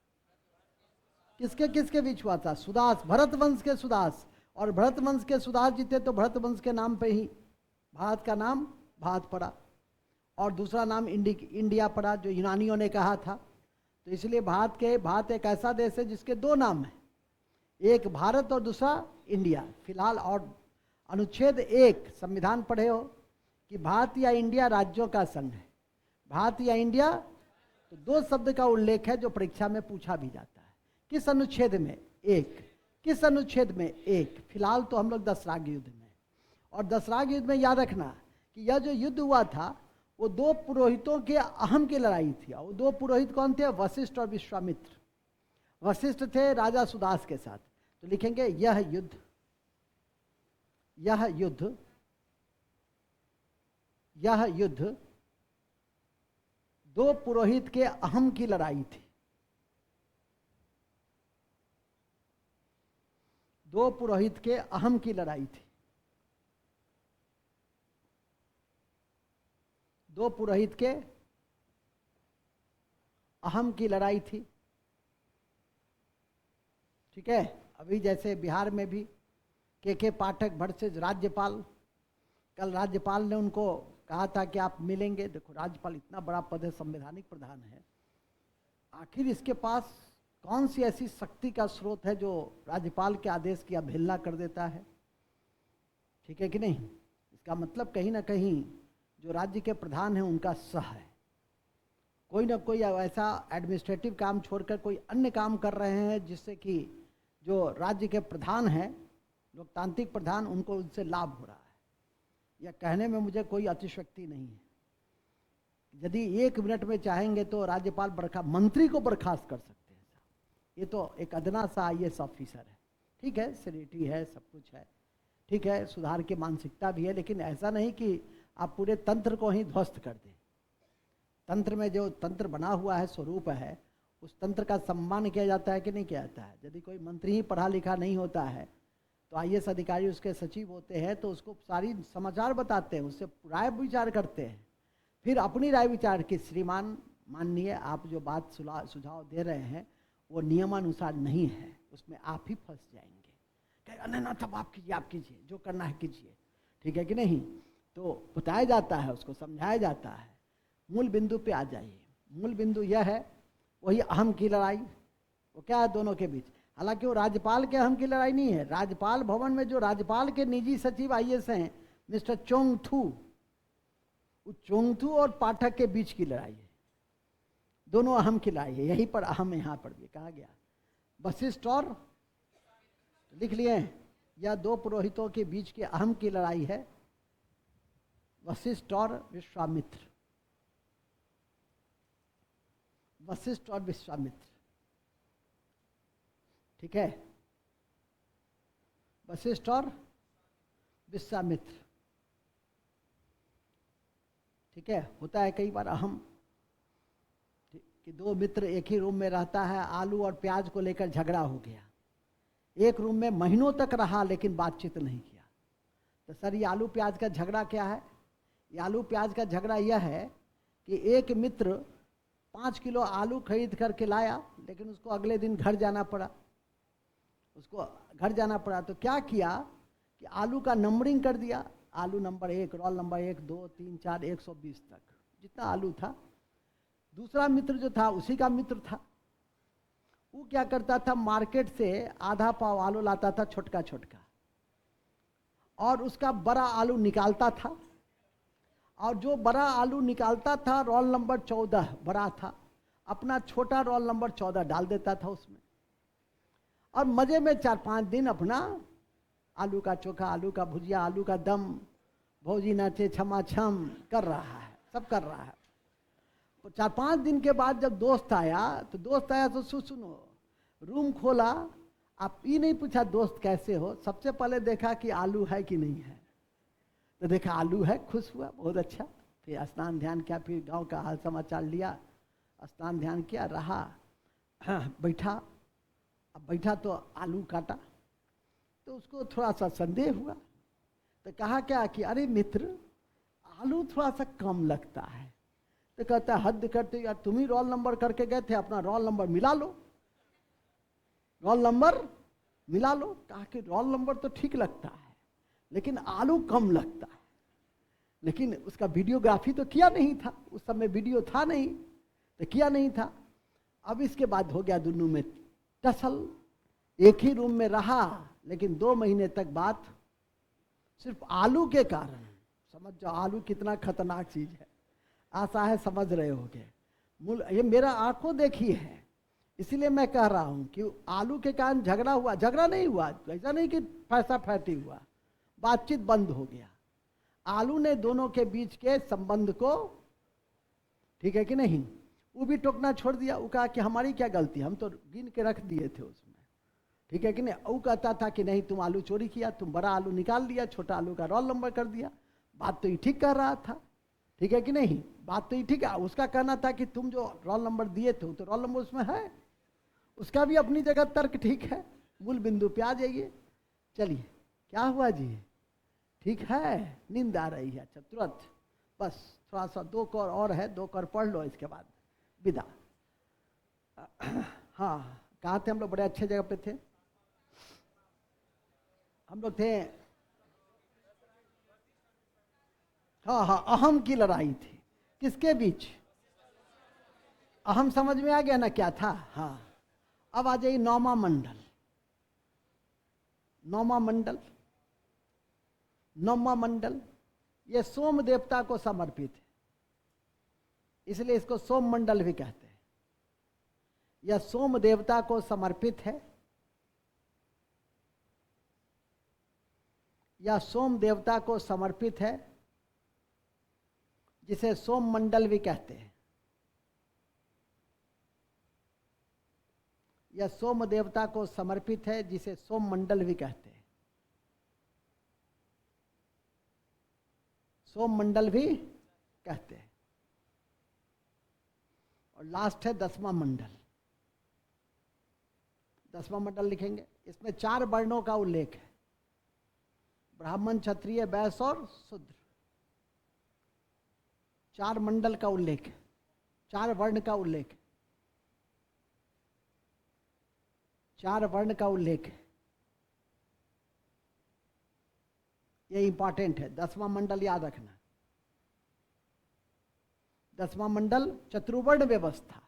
[SPEAKER 1] किसके किसके बीच हुआ था? सुदास, भरत वंश के सुदास। और भरत वंश के सुदास जी थे, तो भरत वंश के नाम पे ही भारत का नाम भारत पड़ा, और दूसरा नाम इंडिया पड़ा, जो यूनानियों ने कहा था। तो इसलिए भारत एक ऐसा देश है जिसके 2 नाम हैं, एक भारत और दूसरा इंडिया फिलहाल। और अनुच्छेद 1 संविधान पढ़े हो कि भारत या इंडिया राज्यों का संघ है। भारत या इंडिया, तो 2 शब्द का उल्लेख है जो परीक्षा में पूछा भी जाता है। किस अनुच्छेद में? 1। किस अनुच्छेद में? 1। फिलहाल तो हम लोग दशराग युद्ध में। और दशराग युद्ध में याद रखना कि यह जो युद्ध हुआ था वो 2 पुरोहितों के अहम की लड़ाई थी। और 2 पुरोहित कौन थे? वशिष्ठ और विश्वामित्र। वशिष्ठ थे राजा सुदास के साथ। तो लिखेंगे यह युद्ध, यह युद्ध, यह युद्ध 2 पुरोहित के अहम की लड़ाई थी। 2 पुरोहित के अहम की लड़ाई थी। 2 पुरोहित के अहम की लड़ाई थी। ठीक है, अभी जैसे बिहार में भी के पाठक वर्सेस राज्यपाल, कल राज्यपाल ने उनको कहा था कि आप मिलेंगे। देखो राज्यपाल इतना बड़ा पद है, संवैधानिक प्रधान है, आखिर इसके पास कौन सी ऐसी शक्ति का स्रोत है जो राज्यपाल के आदेश की अवहेलना कर देता है? ठीक है कि नहीं? इसका मतलब कहीं ना कहीं जो राज्य के प्रधान हैं उनका सह है, कोई ना कोई ऐसा एडमिनिस्ट्रेटिव काम छोड़कर कोई अन्य काम कर रहे हैं जिससे कि जो राज्य के प्रधान हैं, लोकतांत्रिक प्रधान, उनको उनसे लाभ हो रहा है। यह कहने में मुझे कोई अतिशयोक्ति नहीं है। यदि 1 मिनट में चाहेंगे तो राज्यपाल मंत्री को बर्खास्त कर सकते हैं। ये तो एक अदना सा IAS ऑफिसर है, ठीक है, सीनियरिटी है, सब कुछ है, ठीक है, सुधार की मानसिकता भी है, लेकिन ऐसा नहीं कि आप पूरे तंत्र को ही ध्वस्त कर दें। तंत्र में जो तंत्र बना हुआ है, स्वरूप है, उस तंत्र का सम्मान किया जाता है कि नहीं किया जाता है? यदि कोई मंत्री ही पढ़ा लिखा नहीं होता है तो IAS अधिकारी उसके सचिव होते हैं, तो उसको सारी समाचार बताते हैं, उससे राय विचार करते हैं, फिर अपनी राय विचार की श्रीमान माननीय आप जो बात सुझाव दे रहे हैं वो नियमानुसार नहीं है, उसमें आप ही फंस जाएंगे। नहीं ना, तब आप कीजिए, आप कीजिए, जो करना है कीजिए, ठीक है कि नहीं? तो बताया जाता है, उसको समझाया जाता है। मूल बिंदु पे आ जाइए। मूल बिंदु यह है, वही अहम की लड़ाई। वो क्या है दोनों के बीच? हालांकि वो राज्यपाल के अहम की लड़ाई नहीं है। राज्यपाल भवन में जो राज्यपाल के निजी सचिव IAS हैं, मिस्टर चोंगथू, वो चोंगथू और पाठक के बीच की लड़ाई है। दोनों अहम की लड़ाई है। यहीं पर अहम, यहाँ पर भी कहा गया वशिष्ठ और, लिख लिए, यह 2 पुरोहितों के बीच की अहम की लड़ाई है, वशिष्ठ और विश्वामित्र। वशिष्ठ और विश्वामित्र, ठीक है, वशिष्ठ और विश्वामित्र, ठीक है। होता है कई बार अहम कि 2 मित्र एक ही रूम में रहता है, आलू और प्याज को लेकर झगड़ा हो गया, एक रूम में महीनों तक रहा लेकिन बातचीत नहीं किया। तो सर ये आलू प्याज का झगड़ा क्या है? ये आलू प्याज का झगड़ा यह है कि एक मित्र 5 किलो आलू खरीद करके लाया, लेकिन उसको अगले दिन घर जाना पड़ा, उसको घर जाना पड़ा। तो क्या किया कि आलू का नंबरिंग कर दिया, आलू नंबर 1, रोल नंबर 1, 2, 3, 4, 120 तक जितना आलू था। दूसरा मित्र जो था उसी का मित्र था, वो क्या करता था, मार्केट से आधा पाव आलू लाता था, छोटका छोटका, और उसका बड़ा आलू निकालता था, और जो बड़ा आलू निकालता था रोल नंबर 14 बड़ा था, अपना छोटा रोल नंबर 14 डाल देता था उसमें, और मजे में 4-5 दिन अपना आलू का चोखा, आलू का भुजिया, आलू का दम, भौजी नाचे छमा छम कर रहा है, सब कर रहा है। तो 4-5 दिन के बाद जब दोस्त आया तो सुनो, रूम खोला, आप ये नहीं पूछा दोस्त कैसे हो, सबसे पहले देखा कि आलू है कि नहीं है। तो देखा आलू है, खुश हुआ, बहुत अच्छा। फिर स्नान ध्यान किया, फिर गांव का हाल समाचार लिया, स्नान ध्यान किया, रहा, बैठा। अब बैठा तो आलू काटा, तो उसको थोड़ा सा संदेह हुआ, तो कहा क्या कि अरे मित्र, आलू थोड़ा सा कम लगता है। तो कहता है हद करते यार, तुम ही रोल नंबर करके गए थे, अपना रोल नंबर मिला लो, रोल नंबर मिला लो। कहा कि रोल नंबर तो ठीक लगता है लेकिन आलू कम लगता है। लेकिन उसका वीडियोग्राफी तो किया नहीं था, उस समय वीडियो था नहीं, तो किया नहीं था। अब इसके बाद हो गया दोनों में टसल, एक ही रूम में रहा, लेकिन 2 महीने तक बात सिर्फ आलू के कारण। समझ जाओ आलू कितना खतरनाक चीज है, आशा है समझ रहे होगे। ये मेरा आंखों देखी है, इसीलिए मैं कह रहा हूं कि आलू के कारण झगड़ा हुआ, झगड़ा नहीं हुआ, ऐसा नहीं कि फैसा फैटी हुआ, बातचीत बंद हो गया। आलू ने दोनों के बीच के संबंध को, ठीक है कि नहीं, वो भी टोकना छोड़ दिया। वो कहा कि हमारी क्या गलती, हम तो गिन के रख दिए थे उसमें, ठीक है कि नहीं। वो कहता था कि नहीं तुम आलू चोरी किया, तुम बड़ा आलू निकाल दिया, छोटा आलू का रोल नंबर कर दिया। बात तो ये ठीक कर रहा था, ठीक है कि नहीं, बात तो ये ठीक है। उसका कहना था कि तुम जो रोल नंबर दिए थे तो रोल नंबर उसमें है, उसका भी अपनी जगह तर्क ठीक है। मूल बिंदु पे आ जाइए। चलिए क्या हुआ जी, ठीक है, नींद आ रही है, अच्छा तुरंत, बस थोड़ा सा 2 कौर और है, 2 कौर पढ़ लो, इसके बाद विदा। हाँ, कहाँ थे हम लोग? बड़े अच्छे जगह पे थे हम लोग थे। हाँ हाँ, अहम की लड़ाई थी। किसके बीच? अहम समझ में आ गया ना क्या था? हाँ। अब आ जाइए नौमा मंडल। नौमा मंडल, नौमा मंडल ये सोम देवता को समर्पित है, इसलिए इसको सोम मंडल भी कहते हैं। यह सोम देवता को समर्पित है। यह सोम देवता को समर्पित है, जिसे सोम मंडल भी कहते हैं। यह सोम देवता को समर्पित है, जिसे सोम मंडल भी कहते हैं। सोम मंडल भी कहते हैं। और लास्ट है 10वां मंडल। 10वां मंडल लिखेंगे, इसमें 4 वर्णों का उल्लेख है। ब्राह्मण, क्षत्रिय, वैश्य और शूद्र। 4 मंडल का उल्लेख है, 4 वर्ण का उल्लेख है। 4 वर्ण का उल्लेख है। ये इंपॉर्टेंट है। 10वां मंडल याद रखना। 10वां मंडल चतुर्वर्ण व्यवस्था,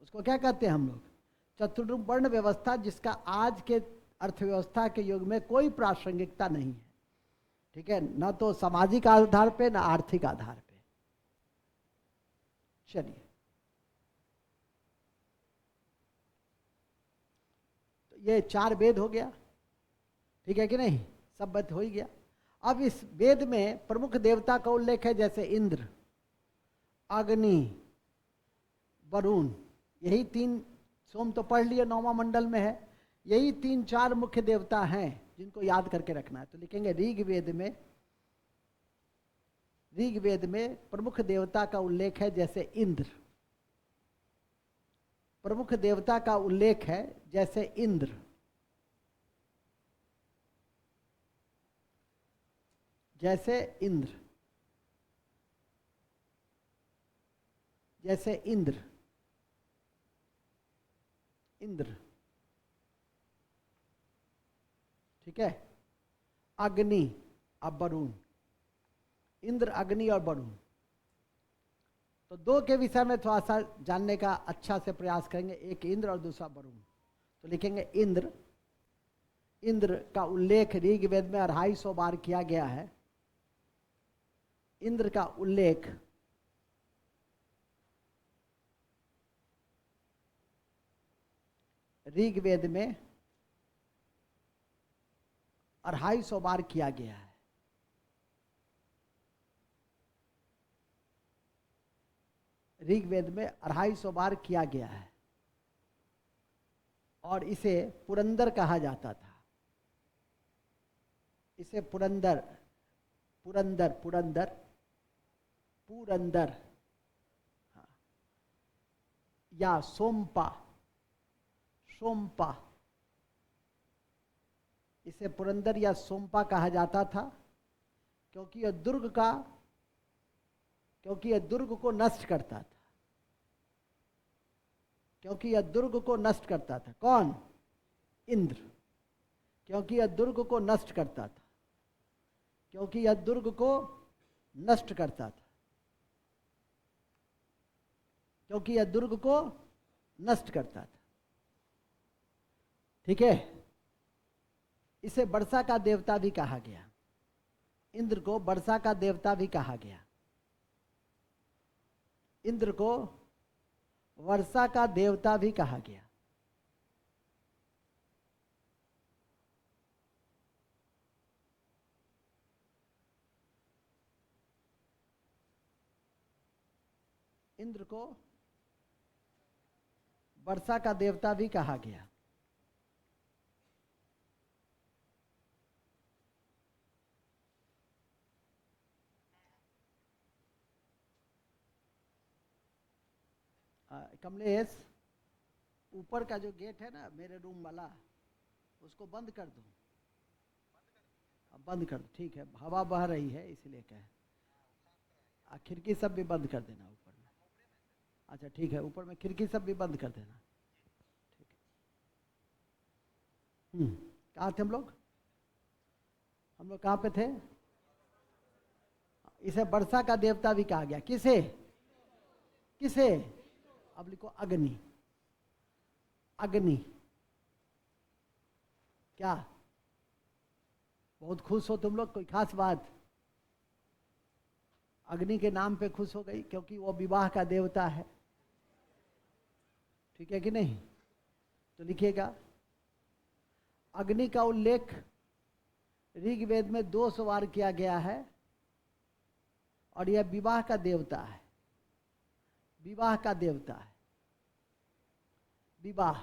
[SPEAKER 1] उसको क्या कहते हैं हम लोग? चतुर्वर्ण व्यवस्था, जिसका आज के अर्थव्यवस्था के युग में कोई प्रासंगिकता नहीं है। ठीक है, न तो सामाजिक आधार पे न आर्थिक आधार पे। चलिए, तो ये 4 वेद हो गया। ठीक है कि नहीं? सब बात हो ही गया। अब इस वेद में प्रमुख देवता का उल्लेख है, जैसे इंद्र, अग्नि, वरुण। यही 3, सोम तो पढ़ लिए 9वां मंडल में है। यही 3-4 मुख्य देवता हैं जिनको याद करके रखना है। तो लिखेंगे ऋग्वेद में प्रमुख देवता का उल्लेख है, जैसे इंद्र। प्रमुख देवता का उल्लेख है, जैसे इंद्र। जैसे इंद्र, जैसे इंद्र, इंद्र। ठीक है। अग्नि और वरुण। इंद्र, अग्नि और वरुण। तो 2 के विषय में थोड़ा सा जानने का अच्छा से प्रयास करेंगे। एक इंद्र और दूसरा वरुण। तो लिखेंगे इंद्र। इंद्र का उल्लेख ऋग्वेद में 250 बार किया गया है। इंद्र का उल्लेख ऋग्वेद में 250 बार किया गया है। ऋग्वेद में 250 बार किया गया है। और इसे पुरंदर कहा जाता था। इसे पुरंदर, पुरंदर, पुरंदर, पुरंदर, हाँ, या सोमपा, सोमपा। इसे पुरंदर या सोमपा कहा जाता था, क्योंकि यह दुर्ग को नष्ट करता था। क्योंकि यह दुर्ग को नष्ट करता था। कौन? इंद्र। क्योंकि यह दुर्ग को नष्ट करता था। क्योंकि यह दुर्ग को नष्ट करता था। क्योंकि यह दुर्ग को नष्ट करता था। ठीक है। इसे वर्षा का देवता भी कहा गया। इंद्र को वर्षा का देवता भी कहा गया। इंद्र को वर्षा का देवता भी कहा गया। इंद्र को वर्षा का देवता भी कहा गया। कमलेश, ऊपर का जो गेट है ना मेरे रूम वाला, उसको बंद कर दो। बंद कर दो, ठीक है। हवा बह रही है इसलिए कहे। खिड़की सब भी बंद कर देना ऊपर में। अच्छा ठीक है, ऊपर में खिड़की सब भी बंद कर देना। कहाँ थे हम लोग? हम लोग कहाँ पे थे? इसे वर्षा का देवता भी कहा गया। किसे? किसे? अब लिखो अग्नि। अग्नि क्या? बहुत खुश हो तुम लोग? कोई खास बात? अग्नि के नाम पे खुश हो गई क्योंकि वो विवाह का देवता है। ठीक है कि नहीं? तो लिखिएगा, अग्नि का उल्लेख ऋग्वेद में 200 बार किया गया है और यह विवाह का देवता है। विवाह का देवता है। विवाह,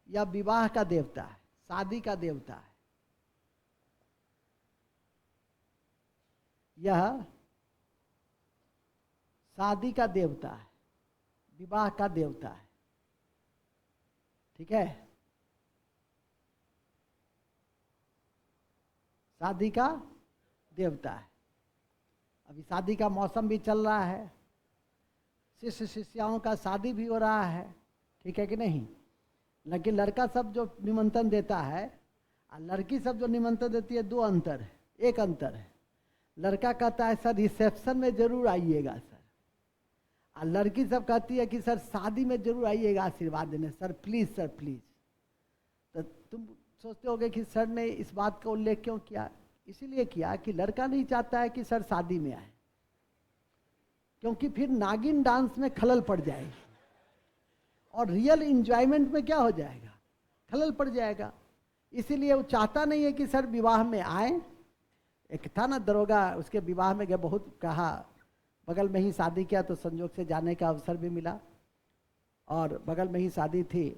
[SPEAKER 1] यह विवाह का देवता है, शादी का देवता है। यह शादी का देवता है, विवाह का देवता है। ठीक है? शादी का देवता है। अभी शादी का मौसम भी चल रहा है, शिष्य शिष्याओं का शादी भी हो रहा है। ठीक है कि नहीं? लेकिन लड़का सब जो निमंत्रण देता है और लड़की सब जो निमंत्रण देती है, दो अंतर है। एक अंतर है, लड़का कहता है सर रिसेप्शन में जरूर आइएगा सर, और लड़की सब कहती है कि सर शादी में जरूर आइएगा आशीर्वाद देने, सर प्लीज सर प्लीज। तो तुम सोचते होगे कि सर ने इस बात का उल्लेख क्यों किया? इसीलिए किया कि लड़का नहीं चाहता है कि सर शादी में आए, क्योंकि फिर नागिन डांस में खलल पड़ जाएगी और रियल एंजॉयमेंट में क्या हो जाएगा? खलल पड़ जाएगा। इसीलिए वो चाहता नहीं है कि सर विवाह में आए। एक था ना दरोगा, उसके विवाह में गया, बहुत कहा, बगल में ही शादी किया तो संजोग से जाने का अवसर भी मिला और बगल में ही शादी थी।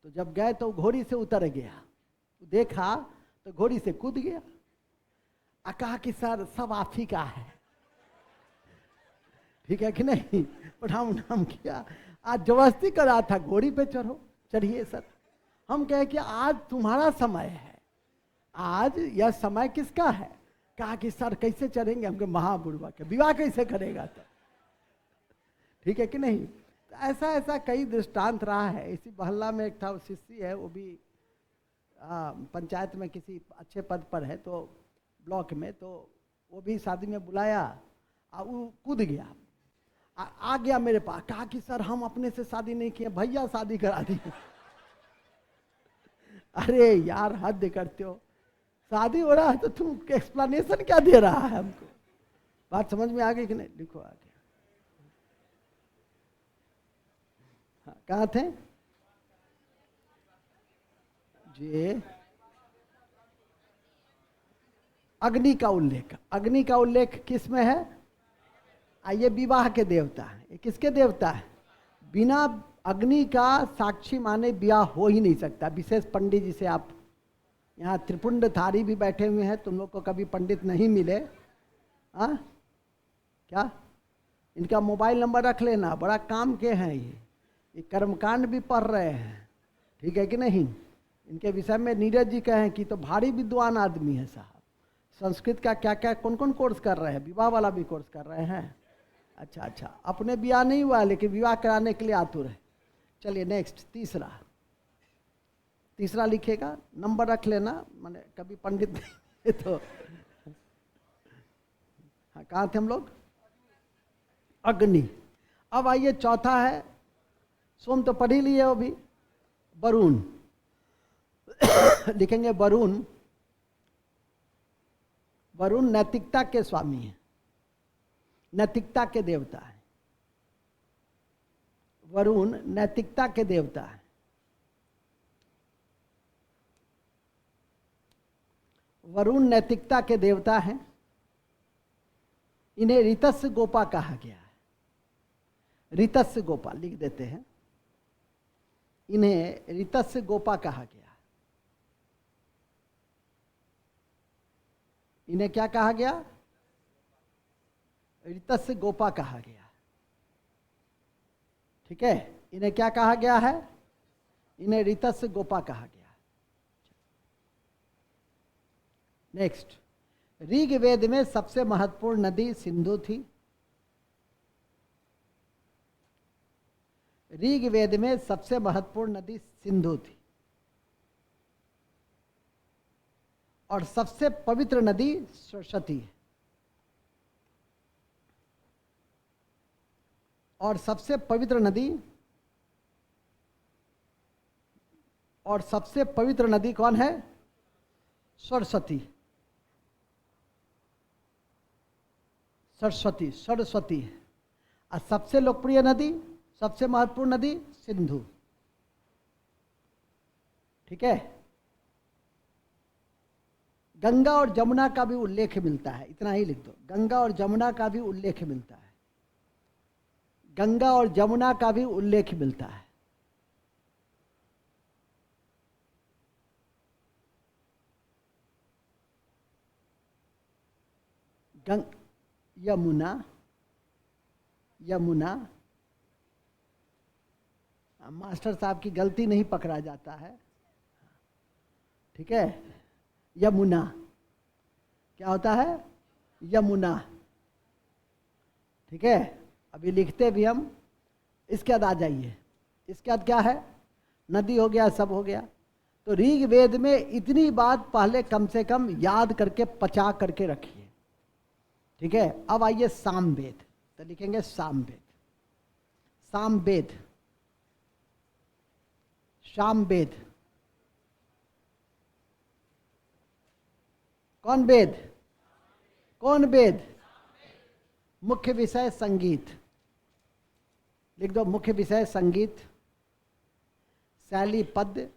[SPEAKER 1] तो जब गए तो घोड़ी से उतर गया, देखा तो घोड़ी से कूद गया और कहा कि सर सब आप ही का है। ठीक है कि नहीं? प्रणाम उठाम किया, आज जबरदस्ती करा था घोड़ी पे चढ़ो, चढ़िए सर। हम कहे कि आज तुम्हारा समय है, आज यह समय किसका है? कहा कि सर कैसे चढ़ेंगे? हमके महाबुढ़वा के विवाह कैसे करेगा सर? ठीक है कि नहीं? तो ऐसा ऐसा कई दृष्टांत रहा है। इसी मोहल्ला में एक था शिष्य है, वो भी पंचायत में किसी अच्छे पद पर है, तो ब्लॉक में, तो वो भी शादी में बुलाया और वो कूद गया, आ गया मेरे पास, कहा कि सर हम अपने से शादी नहीं किए, भैया शादी करा दी। अरे यार हद करते हो, शादी हो रहा है तो तुम एक्सप्लेनेशन क्या दे रहा है हमको? बात समझ में आ गई कि नहीं? लिखो आगे। हाँ, कहाँ थे जी? अग्नि का उल्लेख। अग्नि का उल्लेख किस में है? ये विवाह के देवता है। ये किसके देवता है? बिना अग्नि का साक्षी माने विवाह हो ही नहीं सकता। विशेष पंडित जिसे आप यहाँ त्रिपुंड धारी भी बैठे हुए हैं, तुम लोग को कभी पंडित नहीं मिले? हाँ क्या? इनका मोबाइल नंबर रख लेना, बड़ा काम के हैं ये कर्मकांड भी पढ़ रहे हैं। ठीक है कि नहीं? इनके विषय में नीरज जी कहें कि तो भारी विद्वान आदमी है साहब। संस्कृत का क्या क्या कौन कौन कोर्स कर रहे हैं? विवाह वाला भी कोर्स कर रहे हैं। अच्छा अच्छा, अपने विवाह नहीं हुआ लेकिन विवाह कराने के लिए आतुर है। चलिए नेक्स्ट, तीसरा लिखेगा, नंबर रख लेना, माने कभी पंडित नहीं तो। हाँ, कहाँ थे हम लोग? अग्नि। अब आइए चौथा है, सोम तो पढ़ ही लिए हो अभी, वरुण। लिखेंगे वरुण। वरुण नैतिकता के स्वामी है, नैतिकता के देवता है। वरुण नैतिकता के देवता है। वरुण नैतिकता के देवता हैं। इन्हें ऋतस्य गोपा कहा गया है। ऋतस्य गोपा लिख देते हैं, इन्हें ऋतस्य गोपा कहा गया। इन्हें क्या कहा गया? ऋतस्य गोपा कहा गया। ठीक है, इन्हें क्या कहा गया है? इन्हें ऋतस्य गोपा कहा गया। नेक्स्ट, ऋग्वेद में सबसे महत्वपूर्ण नदी सिंधु थी। ऋग्वेद में सबसे महत्वपूर्ण नदी सिंधु थी। और सबसे पवित्र नदी सरस्वती है। और सबसे पवित्र नदी, और सबसे पवित्र नदी कौन है? सरस्वती। सरस्वती, सरस्वती। और सबसे लोकप्रिय नदी, सबसे महत्वपूर्ण नदी सिंधु। ठीक है। गंगा और जमुना का भी उल्लेख मिलता है, इतना ही लिख दो, गंगा और जमुना का भी उल्लेख मिलता है। गंगा और जमुना का भी उल्लेख मिलता है। यमुना, यमुना, मास्टर साहब की गलती नहीं पकड़ा जाता है। ठीक है। यमुना क्या होता है? यमुना। ठीक है। अभी लिखते भी हम। इसके बाद आ जाइए, इसके बाद क्या है? नदी हो गया, सब हो गया। तो ऋग्वेद में इतनी बात पहले कम से कम याद करके पचा करके रखिए। ठीक है। अब आइए सामवेद, तो लिखेंगे सामवेद। सामवेद, सामवेद। कौन वेद? कौन वेद? मुख्य विषय संगीत। लिख दो, मुख्य विषय संगीत। शैली पद्य,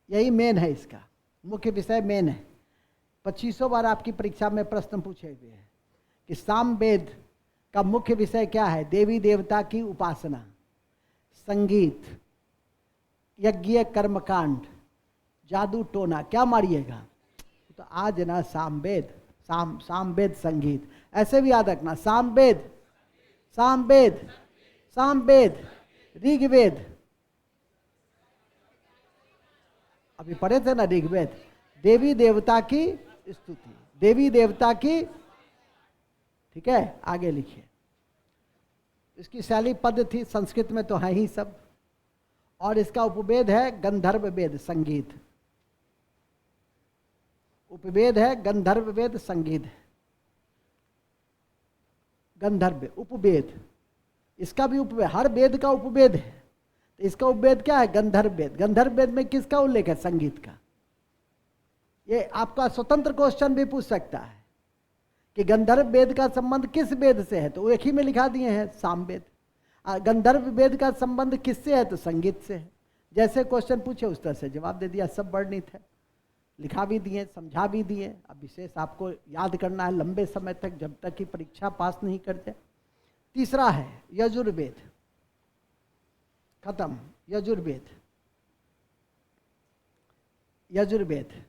[SPEAKER 1] यही मेन है इसका, मुख्य विषय मेन है। 2500 बार आपकी परीक्षा में प्रश्न पूछे हुए हैं कि सामवेद का मुख्य विषय क्या है? देवी देवता की उपासना, संगीत, यज्ञ कर्मकांड, जादू टोना। क्या मारिएगा? तो आज ना सामवेद, सामवेद संगीत, ऐसे भी याद रखना। सामवेद, सामवेद, सामवेद, ऋग्वेद। अभी पढ़े थे ना ऋग्वेद, देवी देवता की स्तुति, देवी देवता की। ठीक है। आगे लिखिए। इसकी शैली पद थी, संस्कृत में तो है ही सब। और इसका उपवेद है गंधर्व वेद, संगीत। उपवेद है गंधर्व वेद, संगीत। गंधर्व उपवेद, इसका भी उपवेद, हर वेद का उपवेद है। तो इसका उपवेद क्या है? गंधर्व वेद। गंधर्व वेद में किसका उल्लेख है? संगीत का। ये आपका स्वतंत्र क्वेश्चन भी पूछ सकता है कि गंधर्व वेद का संबंध किस वेद से है, तो वो एक ही में लिखा दिए हैं, सामवेद। गंधर्व वेद का संबंध किससे है? तो संगीत से है। जैसे क्वेश्चन पूछे उस तरह से जवाब दे दिया। सब वर्णित है, लिखा भी दिए, समझा भी दिए। अब विशेष आपको याद करना है लंबे समय तक, जब तक कि परीक्षा पास नहीं कर जाए। तीसरा है यजुर्वेद। खत्म। यजुर्वेद, यजुर्वेद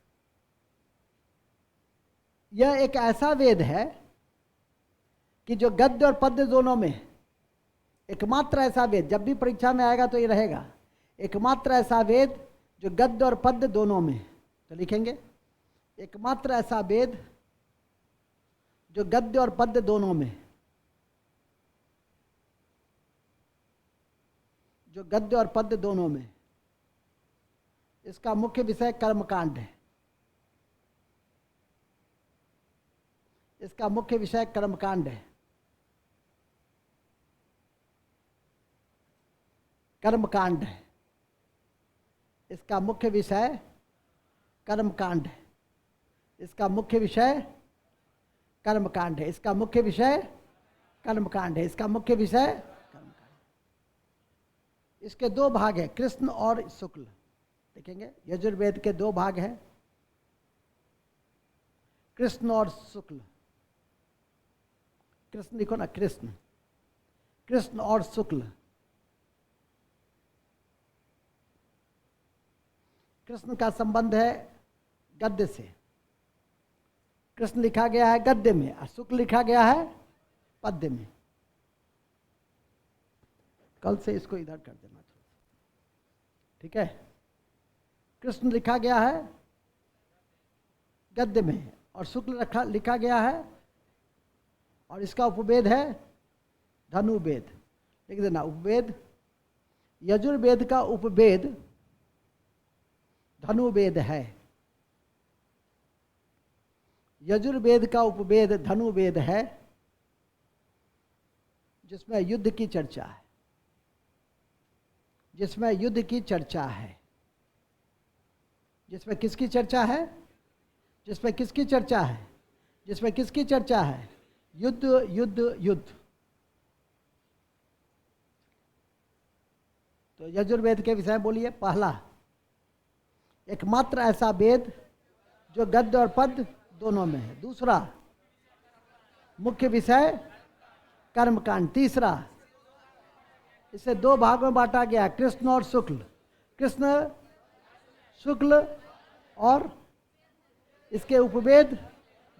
[SPEAKER 1] यह एक ऐसा वेद है कि जो गद्य और पद्य दोनों में, एकमात्र ऐसा वेद, जब भी परीक्षा में आएगा तो ये रहेगा, एकमात्र ऐसा वेद जो गद्य और पद्य दोनों में। तो लिखेंगे एकमात्र ऐसा वेद जो गद्य और पद्य दोनों में, जो गद्य और पद्य दोनों में। इसका मुख्य विषय कर्मकांड है। इसका मुख्य विषय कर्मकांड है। कर्मकांड है इसका मुख्य विषय। कर्मकांड है इसका मुख्य विषय। कर्मकांड है इसका मुख्य विषय। कर्मकांड है इसका मुख्य विषय। कर्मकांड। इसके दो भाग हैं, कृष्ण और शुक्ल। देखेंगे यजुर्वेद के दो भाग हैं, कृष्ण और शुक्ल। कृष्ण लिखो ना, कृष्ण, कृष्ण और शुक्ल। कृष्ण का संबंध है गद्य से। कृष्ण लिखा गया है गद्य में और शुक्ल लिखा गया है पद्य में। कल से इसको इधर कर देना थोड़ा, ठीक है। कृष्ण लिखा गया है गद्य में और शुक्ल लिखा गया है, और इसका उपवेद है धनुर्वेद। लिख देना उपवेद। यजुर्वेद का उपवेद धनुर्वेद है। यजुर्वेद का उपवेद धनुर्वेद है, जिसमें युद्ध की चर्चा है, जिसमें युद्ध की चर्चा है। जिसमें किसकी चर्चा है? जिसमें किसकी चर्चा है? जिसमें किसकी चर्चा है? युद्ध युद्ध युद्ध। तो यजुर्वेद के विषय बोलिए। पहला, एकमात्र ऐसा वेद जो गद्य और पद्य दोनों में है। दूसरा, मुख्य विषय कर्मकांड। तीसरा, इसे दो भागों में बांटा गया, कृष्ण और शुक्ल। कृष्ण, शुक्ल, और इसके उपवेद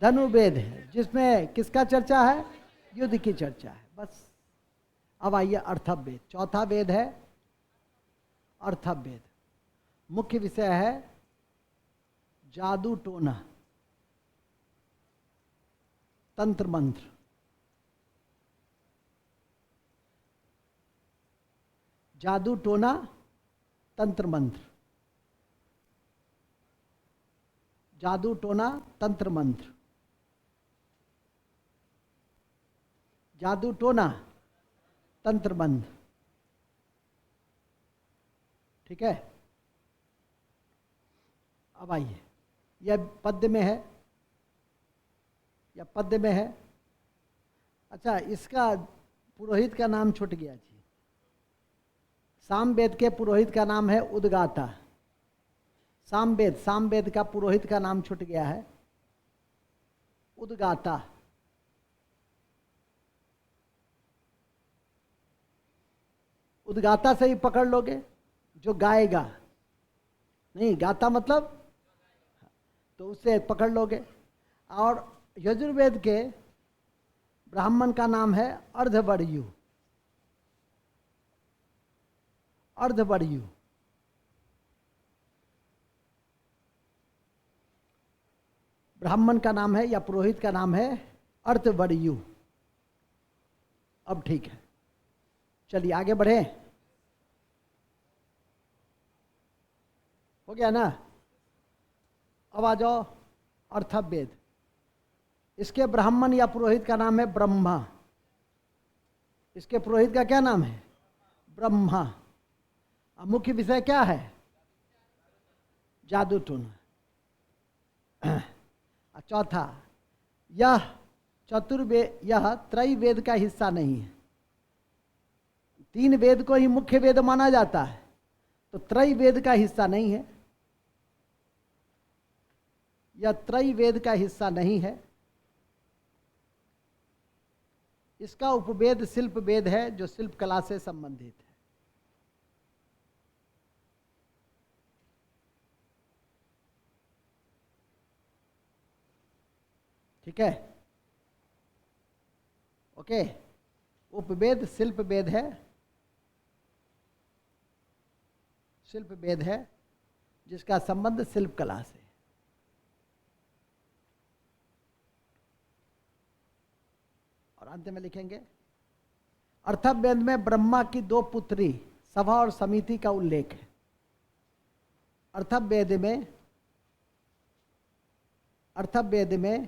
[SPEAKER 1] धनुर्वेद है, जिसमें किसका चर्चा है? युद्ध की चर्चा है। बस। अब आइए अर्थवेद। चौथा वेद है अर्थवेद। मुख्य विषय है जादू टोना, तंत्र मंत्र। जादू टोना, तंत्र मंत्र। जादू टोना, तंत्र मंत्र। जादू टोना, तंत्र मंत्र। ठीक है। अब आइए, यह पद्य में है, या पद्य में है। अच्छा, इसका पुरोहित का नाम छूट गया जी। सामवेद के पुरोहित का नाम है उद्गाता। सामवेद का पुरोहित का नाम छूट गया है उद्गाता। उद्गाता से ही पकड़ लोगे, जो गाएगा। नहीं, गाता मतलब, तो उससे पकड़ लोगे। और यजुर्वेद के ब्राह्मण का नाम है अर्धवर्यु। अर्धवर्यु। ब्राह्मण का नाम है या पुरोहित का नाम है अर्धवर्यु। अब ठीक है, चलिए आगे बढ़े। हो गया ना? अब आ जाओ अर्थवेद। इसके ब्राह्मण या पुरोहित का नाम है ब्रह्मा। इसके पुरोहित का क्या नाम है? ब्रह्मा। अब मुख्य विषय क्या है? जादू टोना। चौथा, यह चतुर्वेद, यह त्रैवेद का हिस्सा नहीं है। तीन वेद को ही मुख्य वेद माना जाता है, तो त्रैवेद का हिस्सा नहीं है। यह त्रैवेद का हिस्सा नहीं है। इसका उपवेद शिल्प वेद है, जो शिल्प कला से संबंधित है। ठीक है, ओके। उपवेद शिल्प वेद है, शिल्प वेद है, जिसका संबंध शिल्प कला से। और अंत में लिखेंगे, अर्थवेद में ब्रह्मा की दो पुत्री सभा और समिति का उल्लेख है। अर्थवेद में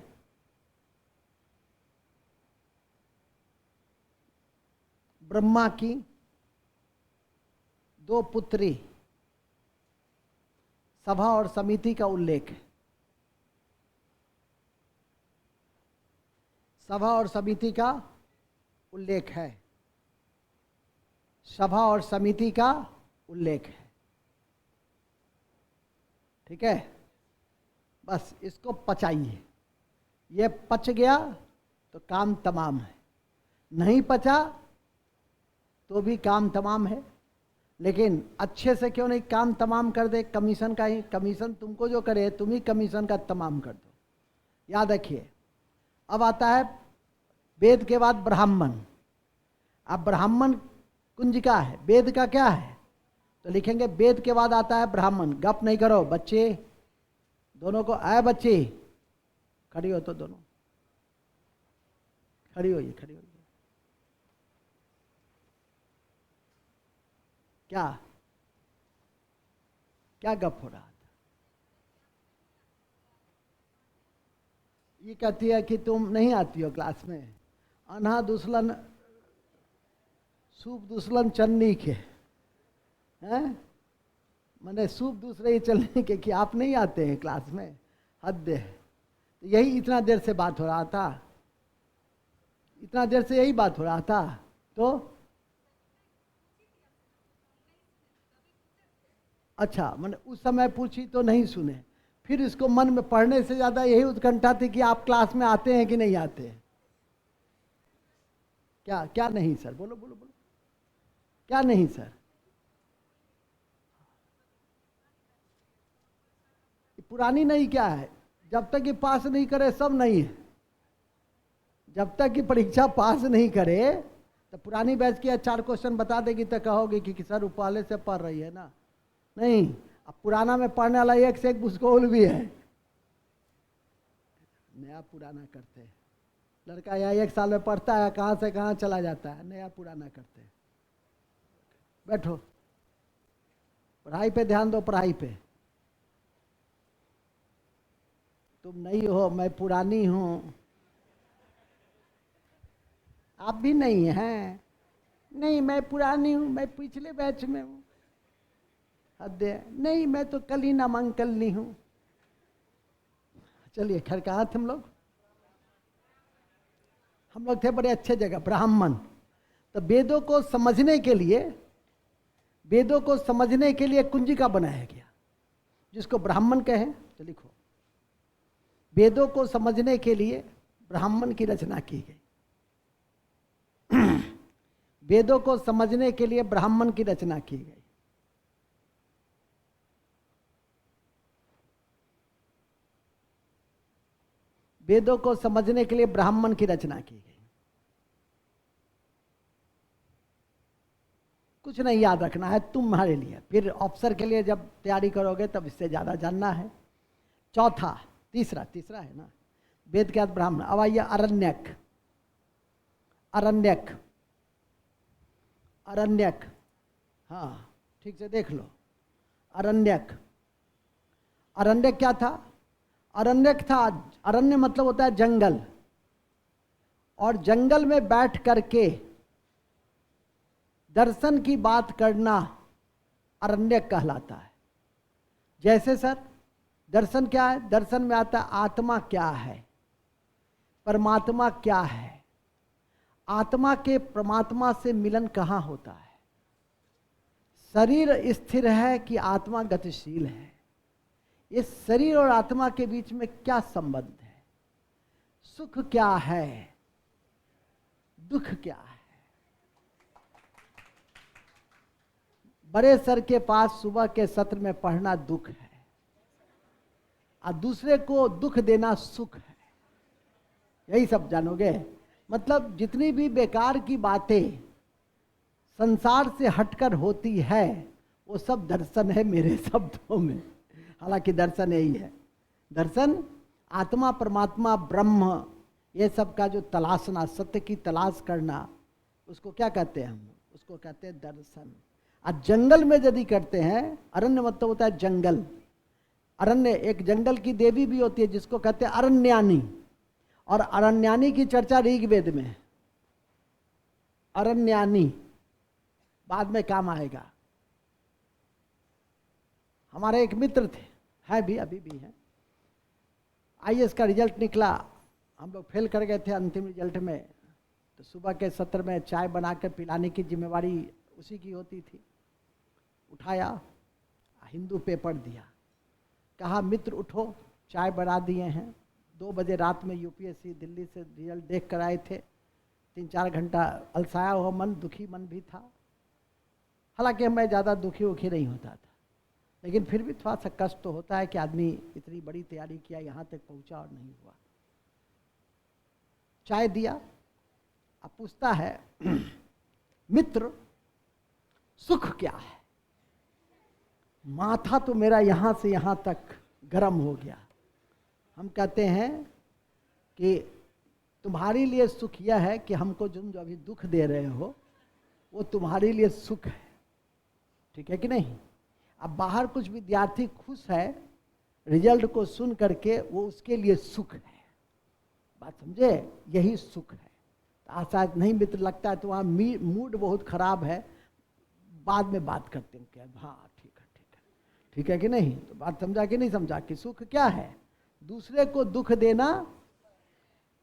[SPEAKER 1] ब्रह्मा की दो पुत्री सभा और समिति का उल्लेख है। सभा और समिति का उल्लेख है। सभा और समिति का उल्लेख है। ठीक है, बस इसको पचाइए। ये पच गया तो काम तमाम है, नहीं पचा तो भी काम तमाम है। लेकिन अच्छे से क्यों नहीं काम तमाम कर दे? कमीशन का ही, कमीशन तुमको जो करे तुम ही कमीशन का तमाम कर दो। याद रखिए। अब आता है वेद के बाद ब्राह्मण। अब ब्राह्मण कुंजिका है, वेद का क्या है? तो लिखेंगे वेद के बाद आता है ब्राह्मण। गप नहीं करो बच्चे, दोनों को आए बच्चे, खड़ी हो तो दोनों खड़ी होइए, खड़ी होइए। क्या क्या गप हो रहा था? ये कहती है कि तुम नहीं आती हो क्लास में, अनहा दुसलन सूप दुसलन चन्नी के हैं, मैंने सूप दूसरे ही चलने के कि आप नहीं आते हैं क्लास में, हद है। तो यही इतना देर से बात हो रहा था, इतना देर से यही बात हो रहा था। तो अच्छा, मैंने उस समय पूछी तो नहीं सुने, फिर इसको मन में पढ़ने से ज्यादा यही उत्कंठा थी कि आप क्लास में आते हैं कि नहीं आते हैं। क्या क्या नहीं सर, बोलो बोलो बोलो, क्या नहीं सर? पुरानी नहीं क्या है, जब तक ये पास नहीं करे सब नहीं है। जब तक कि परीक्षा पास नहीं करे तो पुरानी बैच की 4 क्वेश्चन बता देगी तो कहोगे कि सर पहले से पढ़ रही है ना। नहीं, अब पुराना में पढ़ने वाला एक से एक भूगोल भी है, नया पुराना करते हैं। लड़का यहाँ 1 साल में पढ़ता है, कहाँ से कहाँ चला जाता है, नया पुराना करते हैं। बैठो, पढ़ाई पे ध्यान दो, पढ़ाई पे। तुम नहीं हो, मैं पुरानी हूं, आप भी नहीं हैं। नहीं, मैं पुरानी हूं, मैं पिछले बैच में हूं। हद है, नहीं मैं तो कल ही नामांकन हूं। चलिए, खैर कहाँ थे हम लोग? हम लोग थे बड़े अच्छे जगह, ब्राह्मण। तो वेदों को समझने के लिए, वेदों को समझने के लिए कुंजिका बनाया गया, जिसको ब्राह्मण कहें। तो लिखो, वेदों को समझने के लिए ब्राह्मण की रचना की गई। वेदों को समझने के लिए ब्राह्मण की रचना की गई। वेदों को समझने के लिए ब्राह्मण की रचना की गई। कुछ नहीं याद रखना है तुम्हारे लिए, फिर अफसर के लिए जब तैयारी करोगे तब इससे ज्यादा जानना है। चौथा, तीसरा है ना, वेद के बाद ब्राह्मण। अब आइए अरण्यक। अरण्यक, अरण्यक, हाँ ठीक से देख लो। अरण्यक, अरण्यक क्या था? अरण्यक था, अरण्य मतलब होता है जंगल, और जंगल में बैठ करके दर्शन की बात करना अरण्यक कहलाता है। जैसे सर, दर्शन क्या है? दर्शन में आता है आत्मा क्या है, परमात्मा क्या है, आत्मा के परमात्मा से मिलन कहाँ होता है, शरीर स्थिर है कि आत्मा गतिशील है, इस शरीर और आत्मा के बीच में क्या संबंध है, सुख क्या है, दुख क्या है। बड़े सर के पास सुबह के सत्र में पढ़ना दुख है, और दूसरे को दुख देना सुख है। यही सब जानोगे। मतलब जितनी भी बेकार की बातें संसार से हटकर होती है वो सब दर्शन है मेरे शब्दों में। हालांकि दर्शन यही है, दर्शन आत्मा परमात्मा ब्रह्म ये सब का जो तलाशना, सत्य की तलाश करना, उसको क्या कहते हैं हम? उसको कहते हैं दर्शन। और जंगल में यदि करते हैं, अरण्य मतलब होता है जंगल। अरण्य, एक जंगल की देवी भी होती है जिसको कहते हैं अरण्यानी, और अरण्यानी की चर्चा ऋग्वेद में है। अरण्यानी बाद में काम आएगा। हमारे एक मित्र थे, है भी, अभी भी हैं, आईएएस का रिजल्ट निकला, हम लोग फेल कर गए थे अंतिम रिजल्ट में। तो सुबह के सत्र में चाय बनाकर पिलाने की जिम्मेवारी उसी की होती थी। उठाया, हिंदू पेपर दिया, कहा मित्र उठो, चाय बना दिए हैं। 2 बजे रात में यूपीएससी दिल्ली से रिजल्ट देख कर आए थे। 3-4 घंटा अलसाया हुआ मन, दुखी मन भी था। हालांकि मैं ज़्यादा दुखी उखी नहीं होता था, लेकिन फिर भी थोड़ा सा कष्ट तो होता है कि आदमी इतनी बड़ी तैयारी किया, यहाँ तक पहुँचा और नहीं हुआ। चाय दिया, अब पूछता है मित्र सुख क्या है? माथा तो मेरा यहाँ से यहाँ तक गर्म हो गया। हम कहते हैं कि तुम्हारे लिए सुख यह है कि हमको जो अभी दुख दे रहे हो वो तुम्हारे लिए सुख है, ठीक है कि नहीं? अब बाहर कुछ विद्यार्थी खुश है रिजल्ट को सुन करके, वो उसके लिए सुख है। बात समझे? यही सुख है। आज शायद नहीं मित्र लगता है तो वहाँ मूड बहुत खराब है, बाद में बात करते हैं क्या? हाँ ठीक है, ठीक है, ठीक है कि नहीं? तो बात समझा कि नहीं समझा कि सुख क्या है? दूसरे को दुख देना।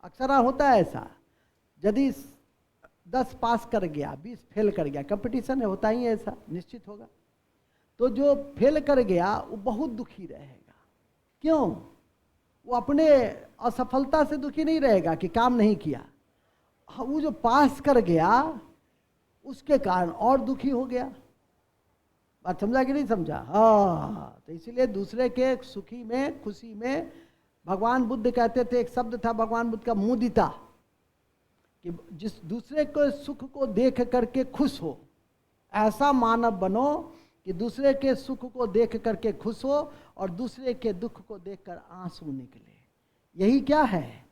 [SPEAKER 1] अक्सर होता है ऐसा, यदि 10 पास कर गया 20 फेल कर गया, कंपटीशन है, होता ही है ऐसा, निश्चित होगा। तो जो फेल कर गया वो बहुत दुखी रहेगा। क्यों? वो अपने असफलता से दुखी नहीं रहेगा कि काम नहीं किया, वो जो पास कर गया उसके कारण और दुखी हो गया। बात समझा कि नहीं समझा? हाँ, तो इसीलिए दूसरे के सुखी में, खुशी में, भगवान बुद्ध कहते थे, एक शब्द था भगवान बुद्ध का, मुदिता, कि जिस दूसरे को सुख को देख करके खुश हो, ऐसा मानव बनो कि दूसरे के सुख को देख करके खुश हो और दूसरे के दुख को देखकर आंसू निकले। यही क्या है?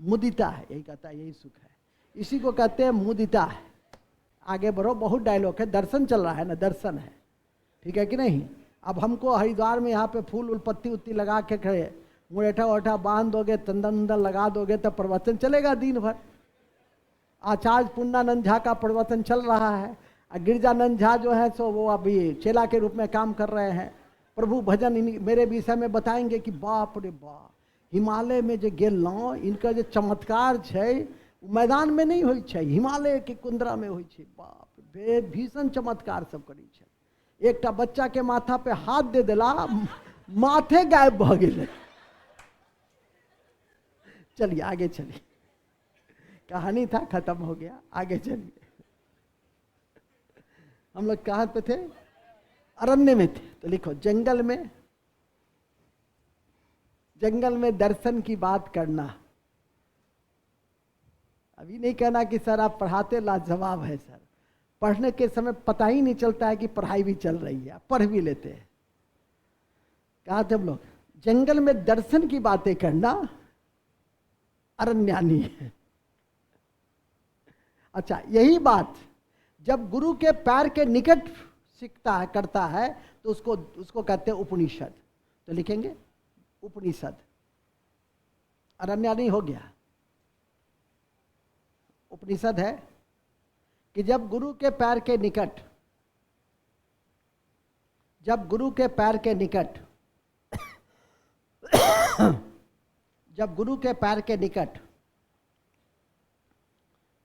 [SPEAKER 1] मुदिता है। यही कहता है, यही सुख है, इसी को कहते हैं मुदिता है। आगे बढ़ो, बहुत डायलॉग है, दर्शन चल रहा है ना, दर्शन है, ठीक है कि नहीं? अब हमको हरिद्वार में यहाँ पे फूल उल पत्ती उत्ती लगा के खड़े, मुरेठा वोठा बांध दोगे, चंदन उंदन लगा दोगे तो प्रवचन चलेगा दिन भर। आचार्य पुन्नानंद झा का प्रवचन चल रहा है, गिरजानंद झा जो है सो वो अभी चेला के रूप में काम कर रहे हैं, प्रभु भजन मेरे विषय में बताएंगे कि बाप रे बाप, हिमालय में जो गेलौं, इनका जो चमत्कार है मैदान में नहीं होइ छै, हिमालय के कुंदरा में होइ छै। बाप रे, भीषण चमत्कार सब करी छै। एकटा बच्चा के माथा पे हाथ दे देला, माथे गायब भ गेलै। चलिए आगे चलिए, कहानी था, खत्म हो गया, आगे चलिए। हम लोग कहाँ पे थे? अरण्य में थे। तो लिखो, जंगल में दर्शन की बात करना। अभी नहीं कहना कि सर आप पढ़ाते लाजवाब है सर, पढ़ने के समय पता ही नहीं चलता है कि पढ़ाई भी चल रही है, पढ़ भी लेते हैं। कहा थे हम लोग? जंगल में दर्शन की बातें करना अरण्यानी है। अच्छा, यही बात जब गुरु के पैर के निकट सीखता है, करता है, तो उसको कहते हैं उपनिषद। तो लिखेंगे उपनिषद, अरण्यानी हो गया। उपनिषद है कि जब गुरु के पैर के निकट, जब गुरु के पैर के निकट जब गुरु के पैर के निकट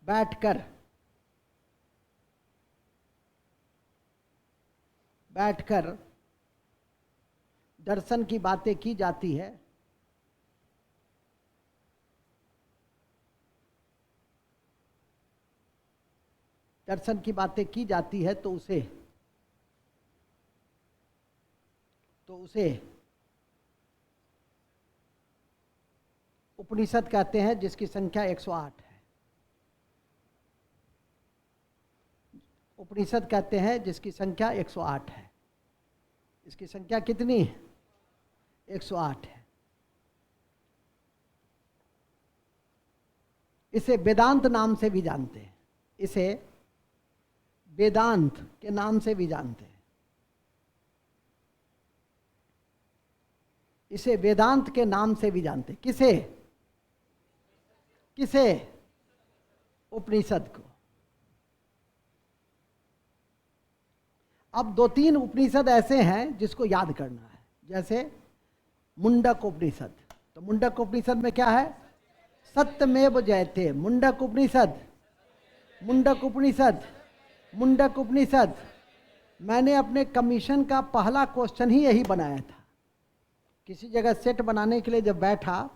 [SPEAKER 1] बैठकर दर्शन की बातें की जाती है, दर्शन की बातें की जाती है, तो उसे उपनिषद कहते हैं, जिसकी संख्या 108 है। उपनिषद कहते हैं जिसकी संख्या 108 है। इसकी संख्या कितनी? 108 है। इसे वेदांत नाम से भी जानते हैं, इसे वेदांत के नाम से भी जानते हैं, इसे वेदांत के नाम से भी जानते हैं। किसे? उपनिषद को। अब 2-3 उपनिषद ऐसे हैं जिसको याद करना है, जैसे मुंडक उपनिषद। तो मुंडक उपनिषद में क्या है? सत्यमेव जयते। मुंडक उपनिषद, मुंडक उपनिषद, मुंडक उपनिषद। मैंने अपने कमीशन का पहला क्वेश्चन ही यही बनाया था। किसी जगह सेट बनाने के लिए जब बैठा,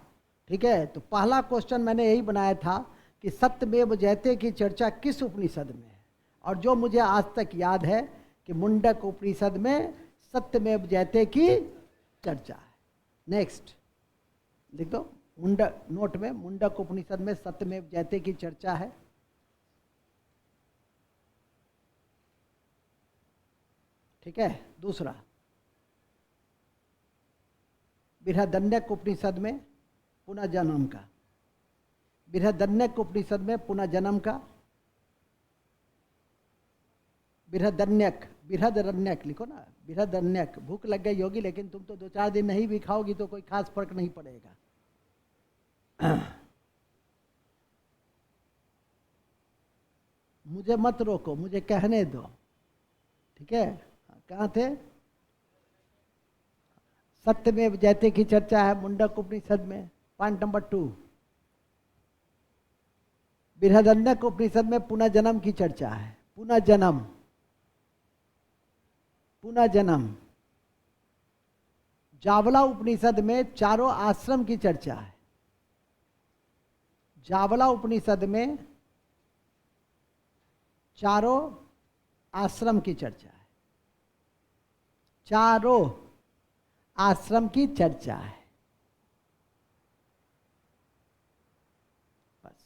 [SPEAKER 1] ठीक है, तो पहला क्वेश्चन मैंने यही बनाया था कि सत्यमेव जयते की चर्चा किस उपनिषद में है। और जो मुझे आज तक याद है कि मुंडक उपनिषद में सत्यमेव जयते की चर्चा है। नेक्स्ट लिख दो, मुंडक नोट में, मुंडक उपनिषद में सत्यमेव जयते की चर्चा है। ठीक है। दूसरा, बृहदन्यक उपनिषद में पुनः जन्म का, बृहदन्यक उपनिषद में पुनः जन्म का, बृहदन्यक, बृहदरण्यक लिखो ना, बृहदन्यक। भूख लग गई होगी, लेकिन तुम तो 2-4 दिन नहीं भी खाओगी तो कोई खास फर्क नहीं पड़ेगा। मुझे मत रोको, मुझे कहने दो। ठीक है, कहाँ थे? सत्यमेव जयते की चर्चा है मुंडक उपनिषद में, पॉइंट नंबर 2। बृहदन्यक उपनिषद में पुनर्जन्म की चर्चा है, पुनर्जन्म, पुनर्जन्म। जावला उपनिषद में चारों आश्रम की चर्चा है। जावला उपनिषद में चारों आश्रम की चर्चा है, चारों आश्रम की चर्चा है। बस,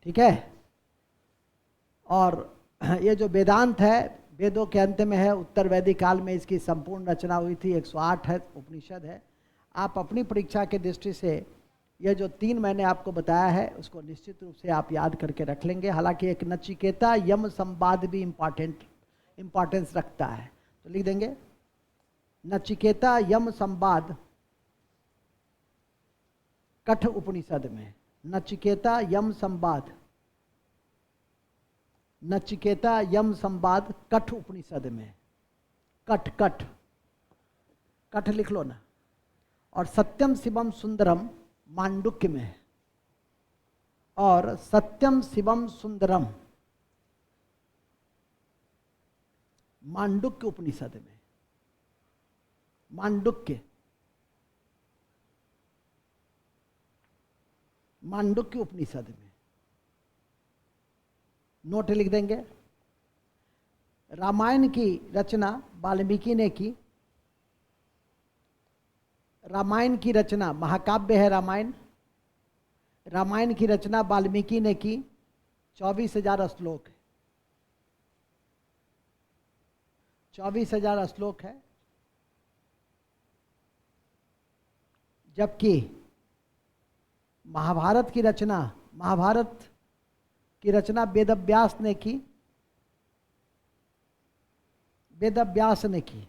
[SPEAKER 1] ठीक है। और ये जो वेदांत है, वेदों के अंत में है, उत्तर वैदिक काल में इसकी संपूर्ण रचना हुई थी। 108 है उपनिषद है। आप अपनी परीक्षा के दृष्टि से ये जो 3 मैंने आपको बताया है उसको निश्चित रूप से आप याद करके रख लेंगे। हालांकि एक नचिकेता यम संवाद भी इम्पॉर्टेंस रखता है, तो लिख देंगे नचिकेता यम संवाद कठ उपनिषद में। नचिकेता यम संवाद, नचिकेता यम संवाद कठ उपनिषद में। कठ कठ कठ लिख लो ना। और सत्यम शिवम सुंदरम मांडुक्य में, और सत्यम शिवम सुंदरम मांडुक्य उपनिषद में। मांडुक्य, मांडुक्य उपनिषद में नोट लिख देंगे। रामायण की रचना वाल्मीकि ने की। रामायण की रचना, महाकाव्य है रामायण। रामायण की रचना वाल्मीकि ने की। 24,000 श्लोक है, 24,000 श्लोक है। जबकि महाभारत की रचना, महाभारत की रचना वेदव्यास ने की। वेदव्यास ने की।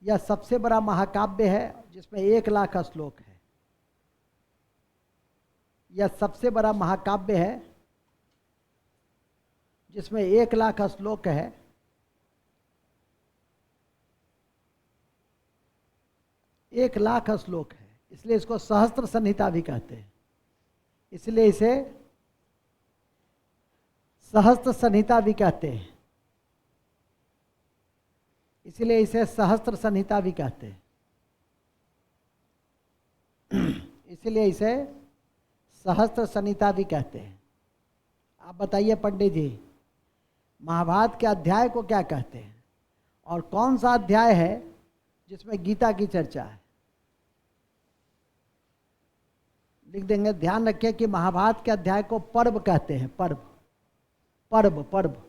[SPEAKER 1] यह सबसे बड़ा महाकाव्य है जिसमें 1,00,000 श्लोक है। यह सबसे बड़ा महाकाव्य है जिसमें 1,00,000 श्लोक है। एक 1,00,000 श्लोक है, इसलिए इसको सहस्त्र संहिता भी कहते हैं। इसलिए इसे सहस्त्र संहिता भी कहते हैं। इसलिए इसे सहस्त्र संहिता भी कहते हैं। इसलिए इसे सहस्त्र संहिता भी कहते हैं। आप बताइए पंडित जी, महाभारत के अध्याय को क्या कहते हैं? और कौन सा अध्याय है जिसमें गीता की चर्चा है? लिख देंगे। ध्यान रखिए कि महाभारत के अध्याय को पर्व कहते हैं। पर्व, पर्व, पर्व।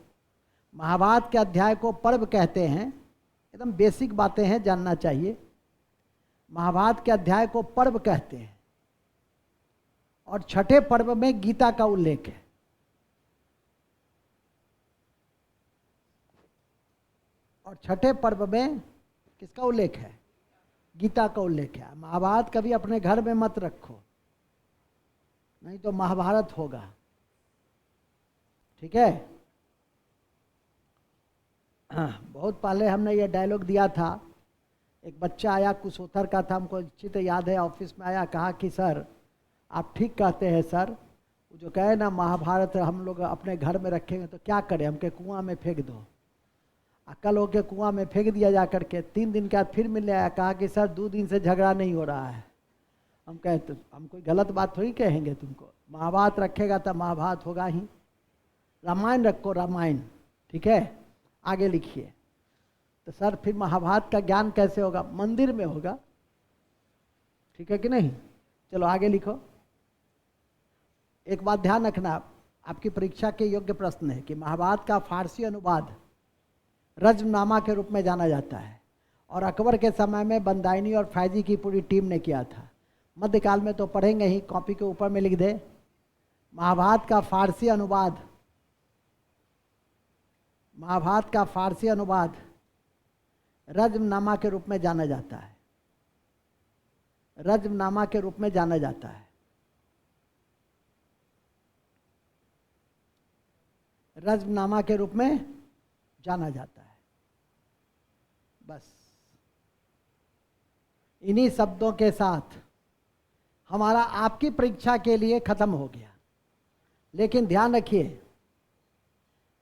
[SPEAKER 1] महाभारत के अध्याय को पर्व कहते हैं। एकदम बेसिक बातें हैं, जानना चाहिए। महाभारत के अध्याय को पर्व कहते हैं। और छठे पर्व में गीता का उल्लेख है। और छठे पर्व में किसका उल्लेख है? गीता का उल्लेख है। महाभारत कभी अपने घर में मत रखो, नहीं तो महाभारत होगा। ठीक है। बहुत पहले हमने ये डायलॉग दिया था। एक बच्चा आया, कुशोथर का था, हमको अच्छी याद है। ऑफिस में आया, कहा कि सर आप ठीक कहते हैं सर, जो कहे ना महाभारत हम लोग अपने घर में रखेंगे तो क्या करें, हमके कुआं में फेंक दो। कल होके कुआं में फेंक दिया जा करके। 3 दिन के बाद फिर मिलने आया, कहा कि सर 2 दिन से झगड़ा नहीं हो रहा है। हम कहे तो हम कोई गलत बात थोड़ी कहेंगे तुमको, महाभारत रखेगा तो महाभारत होगा ही। रामायण रखो, रामायण। ठीक है, आगे लिखिए। तो सर फिर महाभारत का ज्ञान कैसे होगा? मंदिर में होगा। ठीक है कि नहीं? चलो आगे लिखो। एक बात ध्यान रखना, आपकी परीक्षा के योग्य प्रश्न है कि महाभारत का फारसी अनुवाद रज्मनामा के रूप में जाना जाता है, और अकबर के समय में बंदायनी और फैजी की पूरी टीम ने किया था। मध्यकाल में तो पढ़ेंगे ही, कॉपी के ऊपर में लिख दे। महाभारत का फारसी अनुवाद, महाभारत का फारसी अनुवाद रज्मनामा के रूप में जाना जाता है। रज्मनामा के रूप में जाना जाता है। रज्मनामा के रूप में जाना जाता है। बस इन्हीं शब्दों के साथ हमारा आपकी परीक्षा के लिए खत्म हो गया। लेकिन ध्यान रखिए,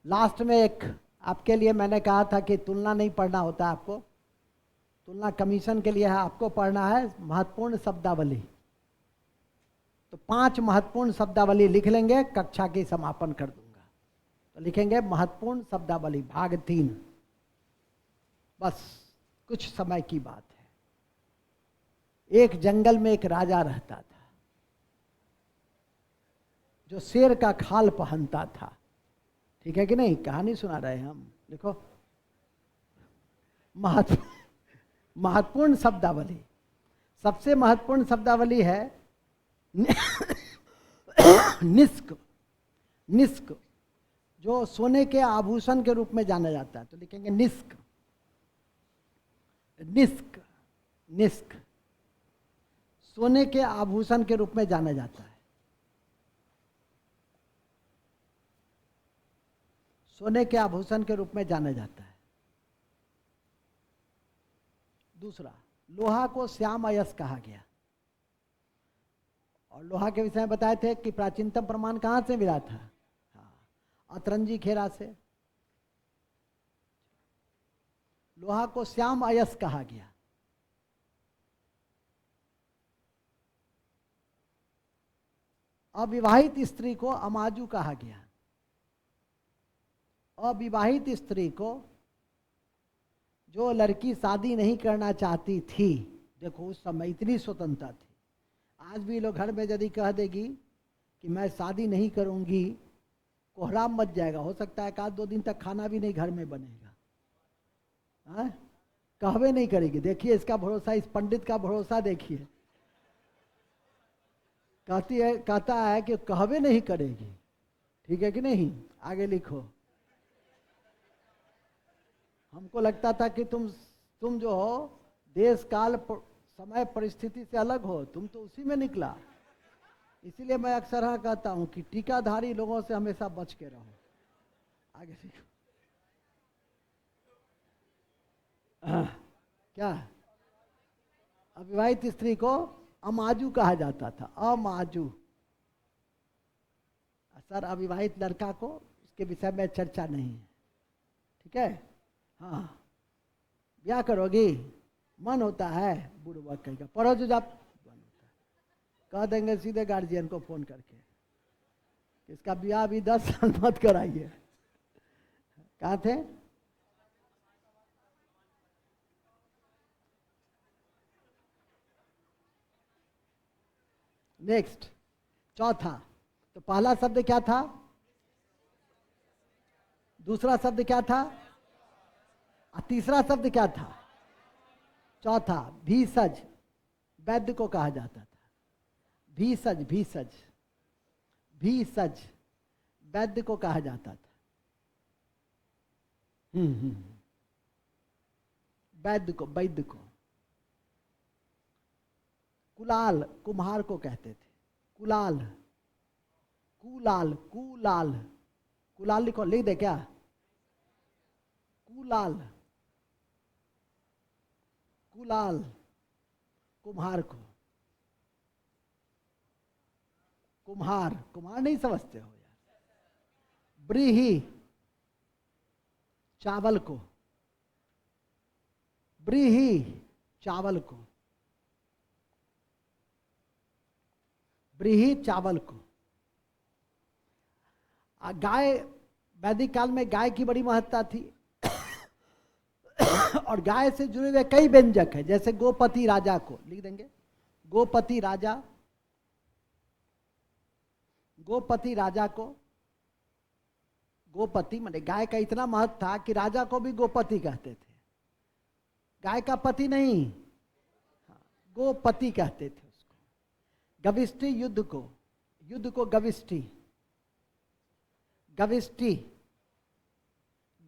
[SPEAKER 1] लास्ट में एक आपके लिए मैंने कहा था कि तुलना नहीं पढ़ना होता आपको, तुलना कमीशन के लिए है, आपको पढ़ना है महत्वपूर्ण शब्दावली। तो 5 महत्वपूर्ण शब्दावली लिख लेंगे, कक्षा की समापन कर दूंगा। तो लिखेंगे महत्वपूर्ण शब्दावली भाग 3। बस कुछ समय की बात है। एक जंगल में एक राजा रहता था जो शेर का खाल पहनता था। ठीक है कि नहीं? कहानी सुना रहे हैं हम। लिखो महत्वपूर्ण शब्दावली। सबसे महत्वपूर्ण शब्दावली है निष्क। निष्क जो सोने के आभूषण के रूप में जाना जाता है। तो लिखेंगे निष्क। निष्क निष्क सोने के आभूषण के रूप में जाना जाता है। सोने के आभूषण के रूप में जाना जाता है। दूसरा, लोहा को श्याम अयस्क कहा गया। और लोहा के विषय में बताए थे कि प्राचीनतम प्रमाण कहां से मिला था? अतरंजी खेरा से। लोहा को श्याम अयस्क कहा गया। अविवाहित स्त्री को अमाजू कहा गया। अविवाहित स्त्री को, जो लड़की शादी नहीं करना चाहती थी, देखो उस समय इतनी स्वतंत्रता थी। आज भी लोग घर में यदि कह देगी कि मैं शादी नहीं करूंगी, कोहराम मच जाएगा। हो सकता है कि 1-2 दिन तक खाना भी नहीं घर में बनेगा। कहवे नहीं करेगी। देखिए इसका भरोसा, इस पंडित का भरोसा देखिए। कहता है कि कहवे नहीं करेगी। ठीक है कि नहीं? आगे लिखो। हमको लगता था कि तुम जो हो देश काल समय परिस्थिति से अलग हो, तुम तो उसी में निकला। इसीलिए मैं अक्सर हाँ कहता हूं कि टीकाधारी लोगों से हमेशा बच के रहो। आगे लिखो। क्या? अविवाहित स्त्री को अमाजू कहा जाता था। अमाजू। सर अविवाहित लड़का को, उसके विषय में चर्चा नहीं है। ठीक है? हाँ, ब्याह करोगी? मन होता है? बुढ़वा कहेगा पढ़ो जो आप। कह देंगे सीधे गार्जियन को फोन करके, इसका ब्याह भी 10 साल मत कराइए। कहाँ थे? नेक्स्ट, चौथा। तो पहला शब्द क्या था? दूसरा शब्द क्या था? तीसरा शब्द क्या था? चौथा, भीषज। वैद्य को कहा जाता था भीषज। भीषज भीषज वैद्य को कहा जाता था। वैद्य को, वैद्य को। कुलाल कुम्हार को कहते थे। कुलाल, कुलाल, कुलाल। कुलाल लिखो, लिख दे क्या? कुलाल, कुलाल कुम्हार को। कुम्हार, कुम्हार नहीं समझते हो यार। ब्रीही चावल को। ब्रीही चावल को। ब्रीही चावल को। गाय, वैदिक काल में गाय की बड़ी महत्ता थी। और गाय से जुड़े हुए कई व्यंजक है, जैसे गोपति राजा को लिख देंगे। गोपति राजा, गोपति राजा को। गोपति माने गाय का इतना महत्व था कि राजा को भी गोपति कहते थे। गाय का पति नहीं, गोपति कहते थे उसको। गविष्टि युद्ध को, युद्ध को गविष्टि। गविष्टि,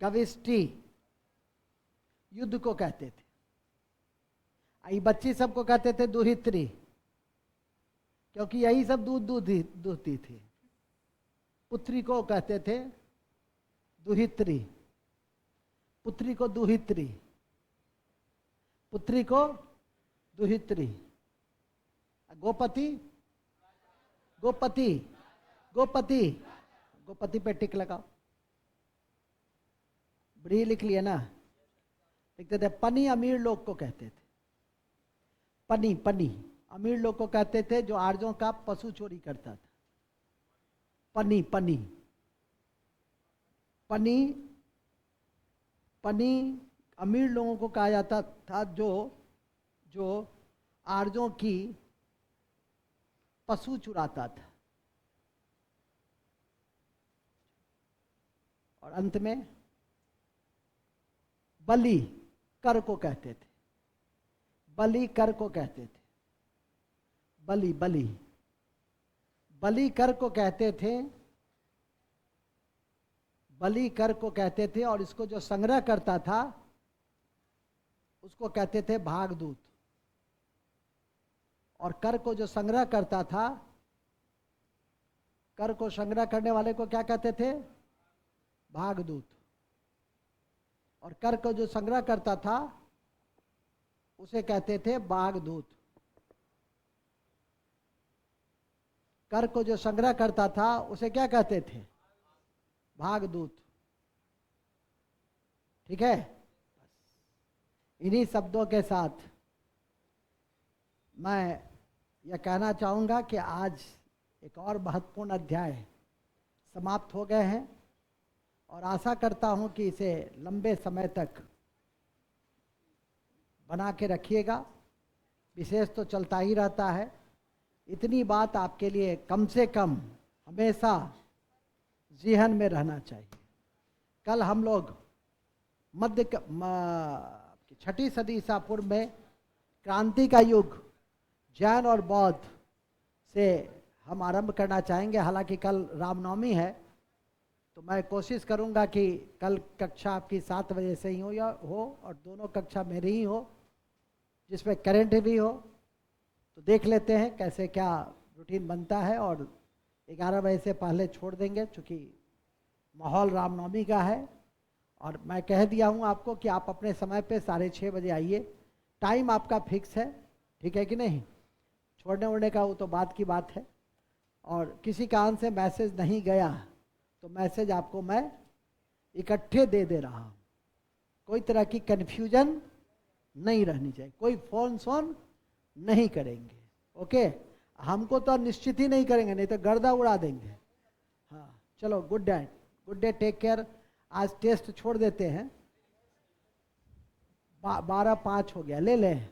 [SPEAKER 1] गविष्टि युद्ध को कहते थे। आई बच्ची सबको कहते थे दुहित्री, क्योंकि यही सब दूध दूधती थी। पुत्री को कहते थे दुहित्री, पुत्री को दुहित्री, पुत्री को दुहित्री। गोपति, गोपति, गोपति, गोपति पे टिक लगाओ। ब्री लिख लिया ना, लिखते थे। पनी अमीर लोग को कहते थे, पनी, पनी अमीर लोग को कहते थे जो आर्यों का पशु चोरी करता था। पनी, पनी, पनी, पनी अमीर लोगों को कहा जाता था जो आर्यों की पशु चुराता था। और अंत में बलि कर को कहते थे, बलि कर को कहते थे, बलि, बलि, बलि कर को कहते थे, बलि कर को कहते थे। और इसको जो संग्रह करता था उसको कहते थे भागदूत। और कर को जो संग्रह करता था, कर को संग्रह करने वाले को क्या कहते थे? भागदूत। और कर को जो संग्रह करता था उसे कहते थे बागदूत। कर को जो संग्रह करता था उसे क्या कहते थे? भागदूत। ठीक है। इन्हीं शब्दों के साथ मैं यह कहना चाहूँगा कि आज एक और महत्वपूर्ण अध्याय समाप्त हो गए हैं और आशा करता हूँ कि इसे लंबे समय तक बना के रखिएगा। विशेष तो चलता ही रहता है। इतनी बात आपके लिए कम से कम हमेशा ज़हन में रहना चाहिए। कल हम लोग छठी सदी ईसा पूर्व में क्रांति का युग जैन और बौद्ध से हम आरंभ करना चाहेंगे। हालांकि कल रामनवमी है तो मैं कोशिश करूंगा कि कल कक्षा आपकी 7 बजे से ही हो या हो और दोनों कक्षा मेरी ही हो जिसमें करंट भी हो। तो देख लेते हैं कैसे क्या रूटीन बनता है और 11 बजे से पहले छोड़ देंगे चूँकि माहौल रामनवमी का है। और मैं कह दिया हूँ आपको कि आप अपने समय पे 6:30 बजे आइए। टाइम आपका फिक्स है, ठीक है कि नहीं? छोड़ने उड़ने का वो तो बात की बात है। और किसी कारण से मैसेज नहीं गया तो मैसेज आपको मैं इकट्ठे दे रहा हूँ। कोई तरह की कन्फ्यूजन नहीं रहनी चाहिए। कोई फ़ोन नहीं करेंगे, ओके? हमको तो निश्चित ही नहीं करेंगे, नहीं तो गर्दा उड़ा देंगे। हाँ चलो, गुड डे, टेक केयर। आज टेस्ट छोड़ देते हैं। 12:05 हो गया, ले लें।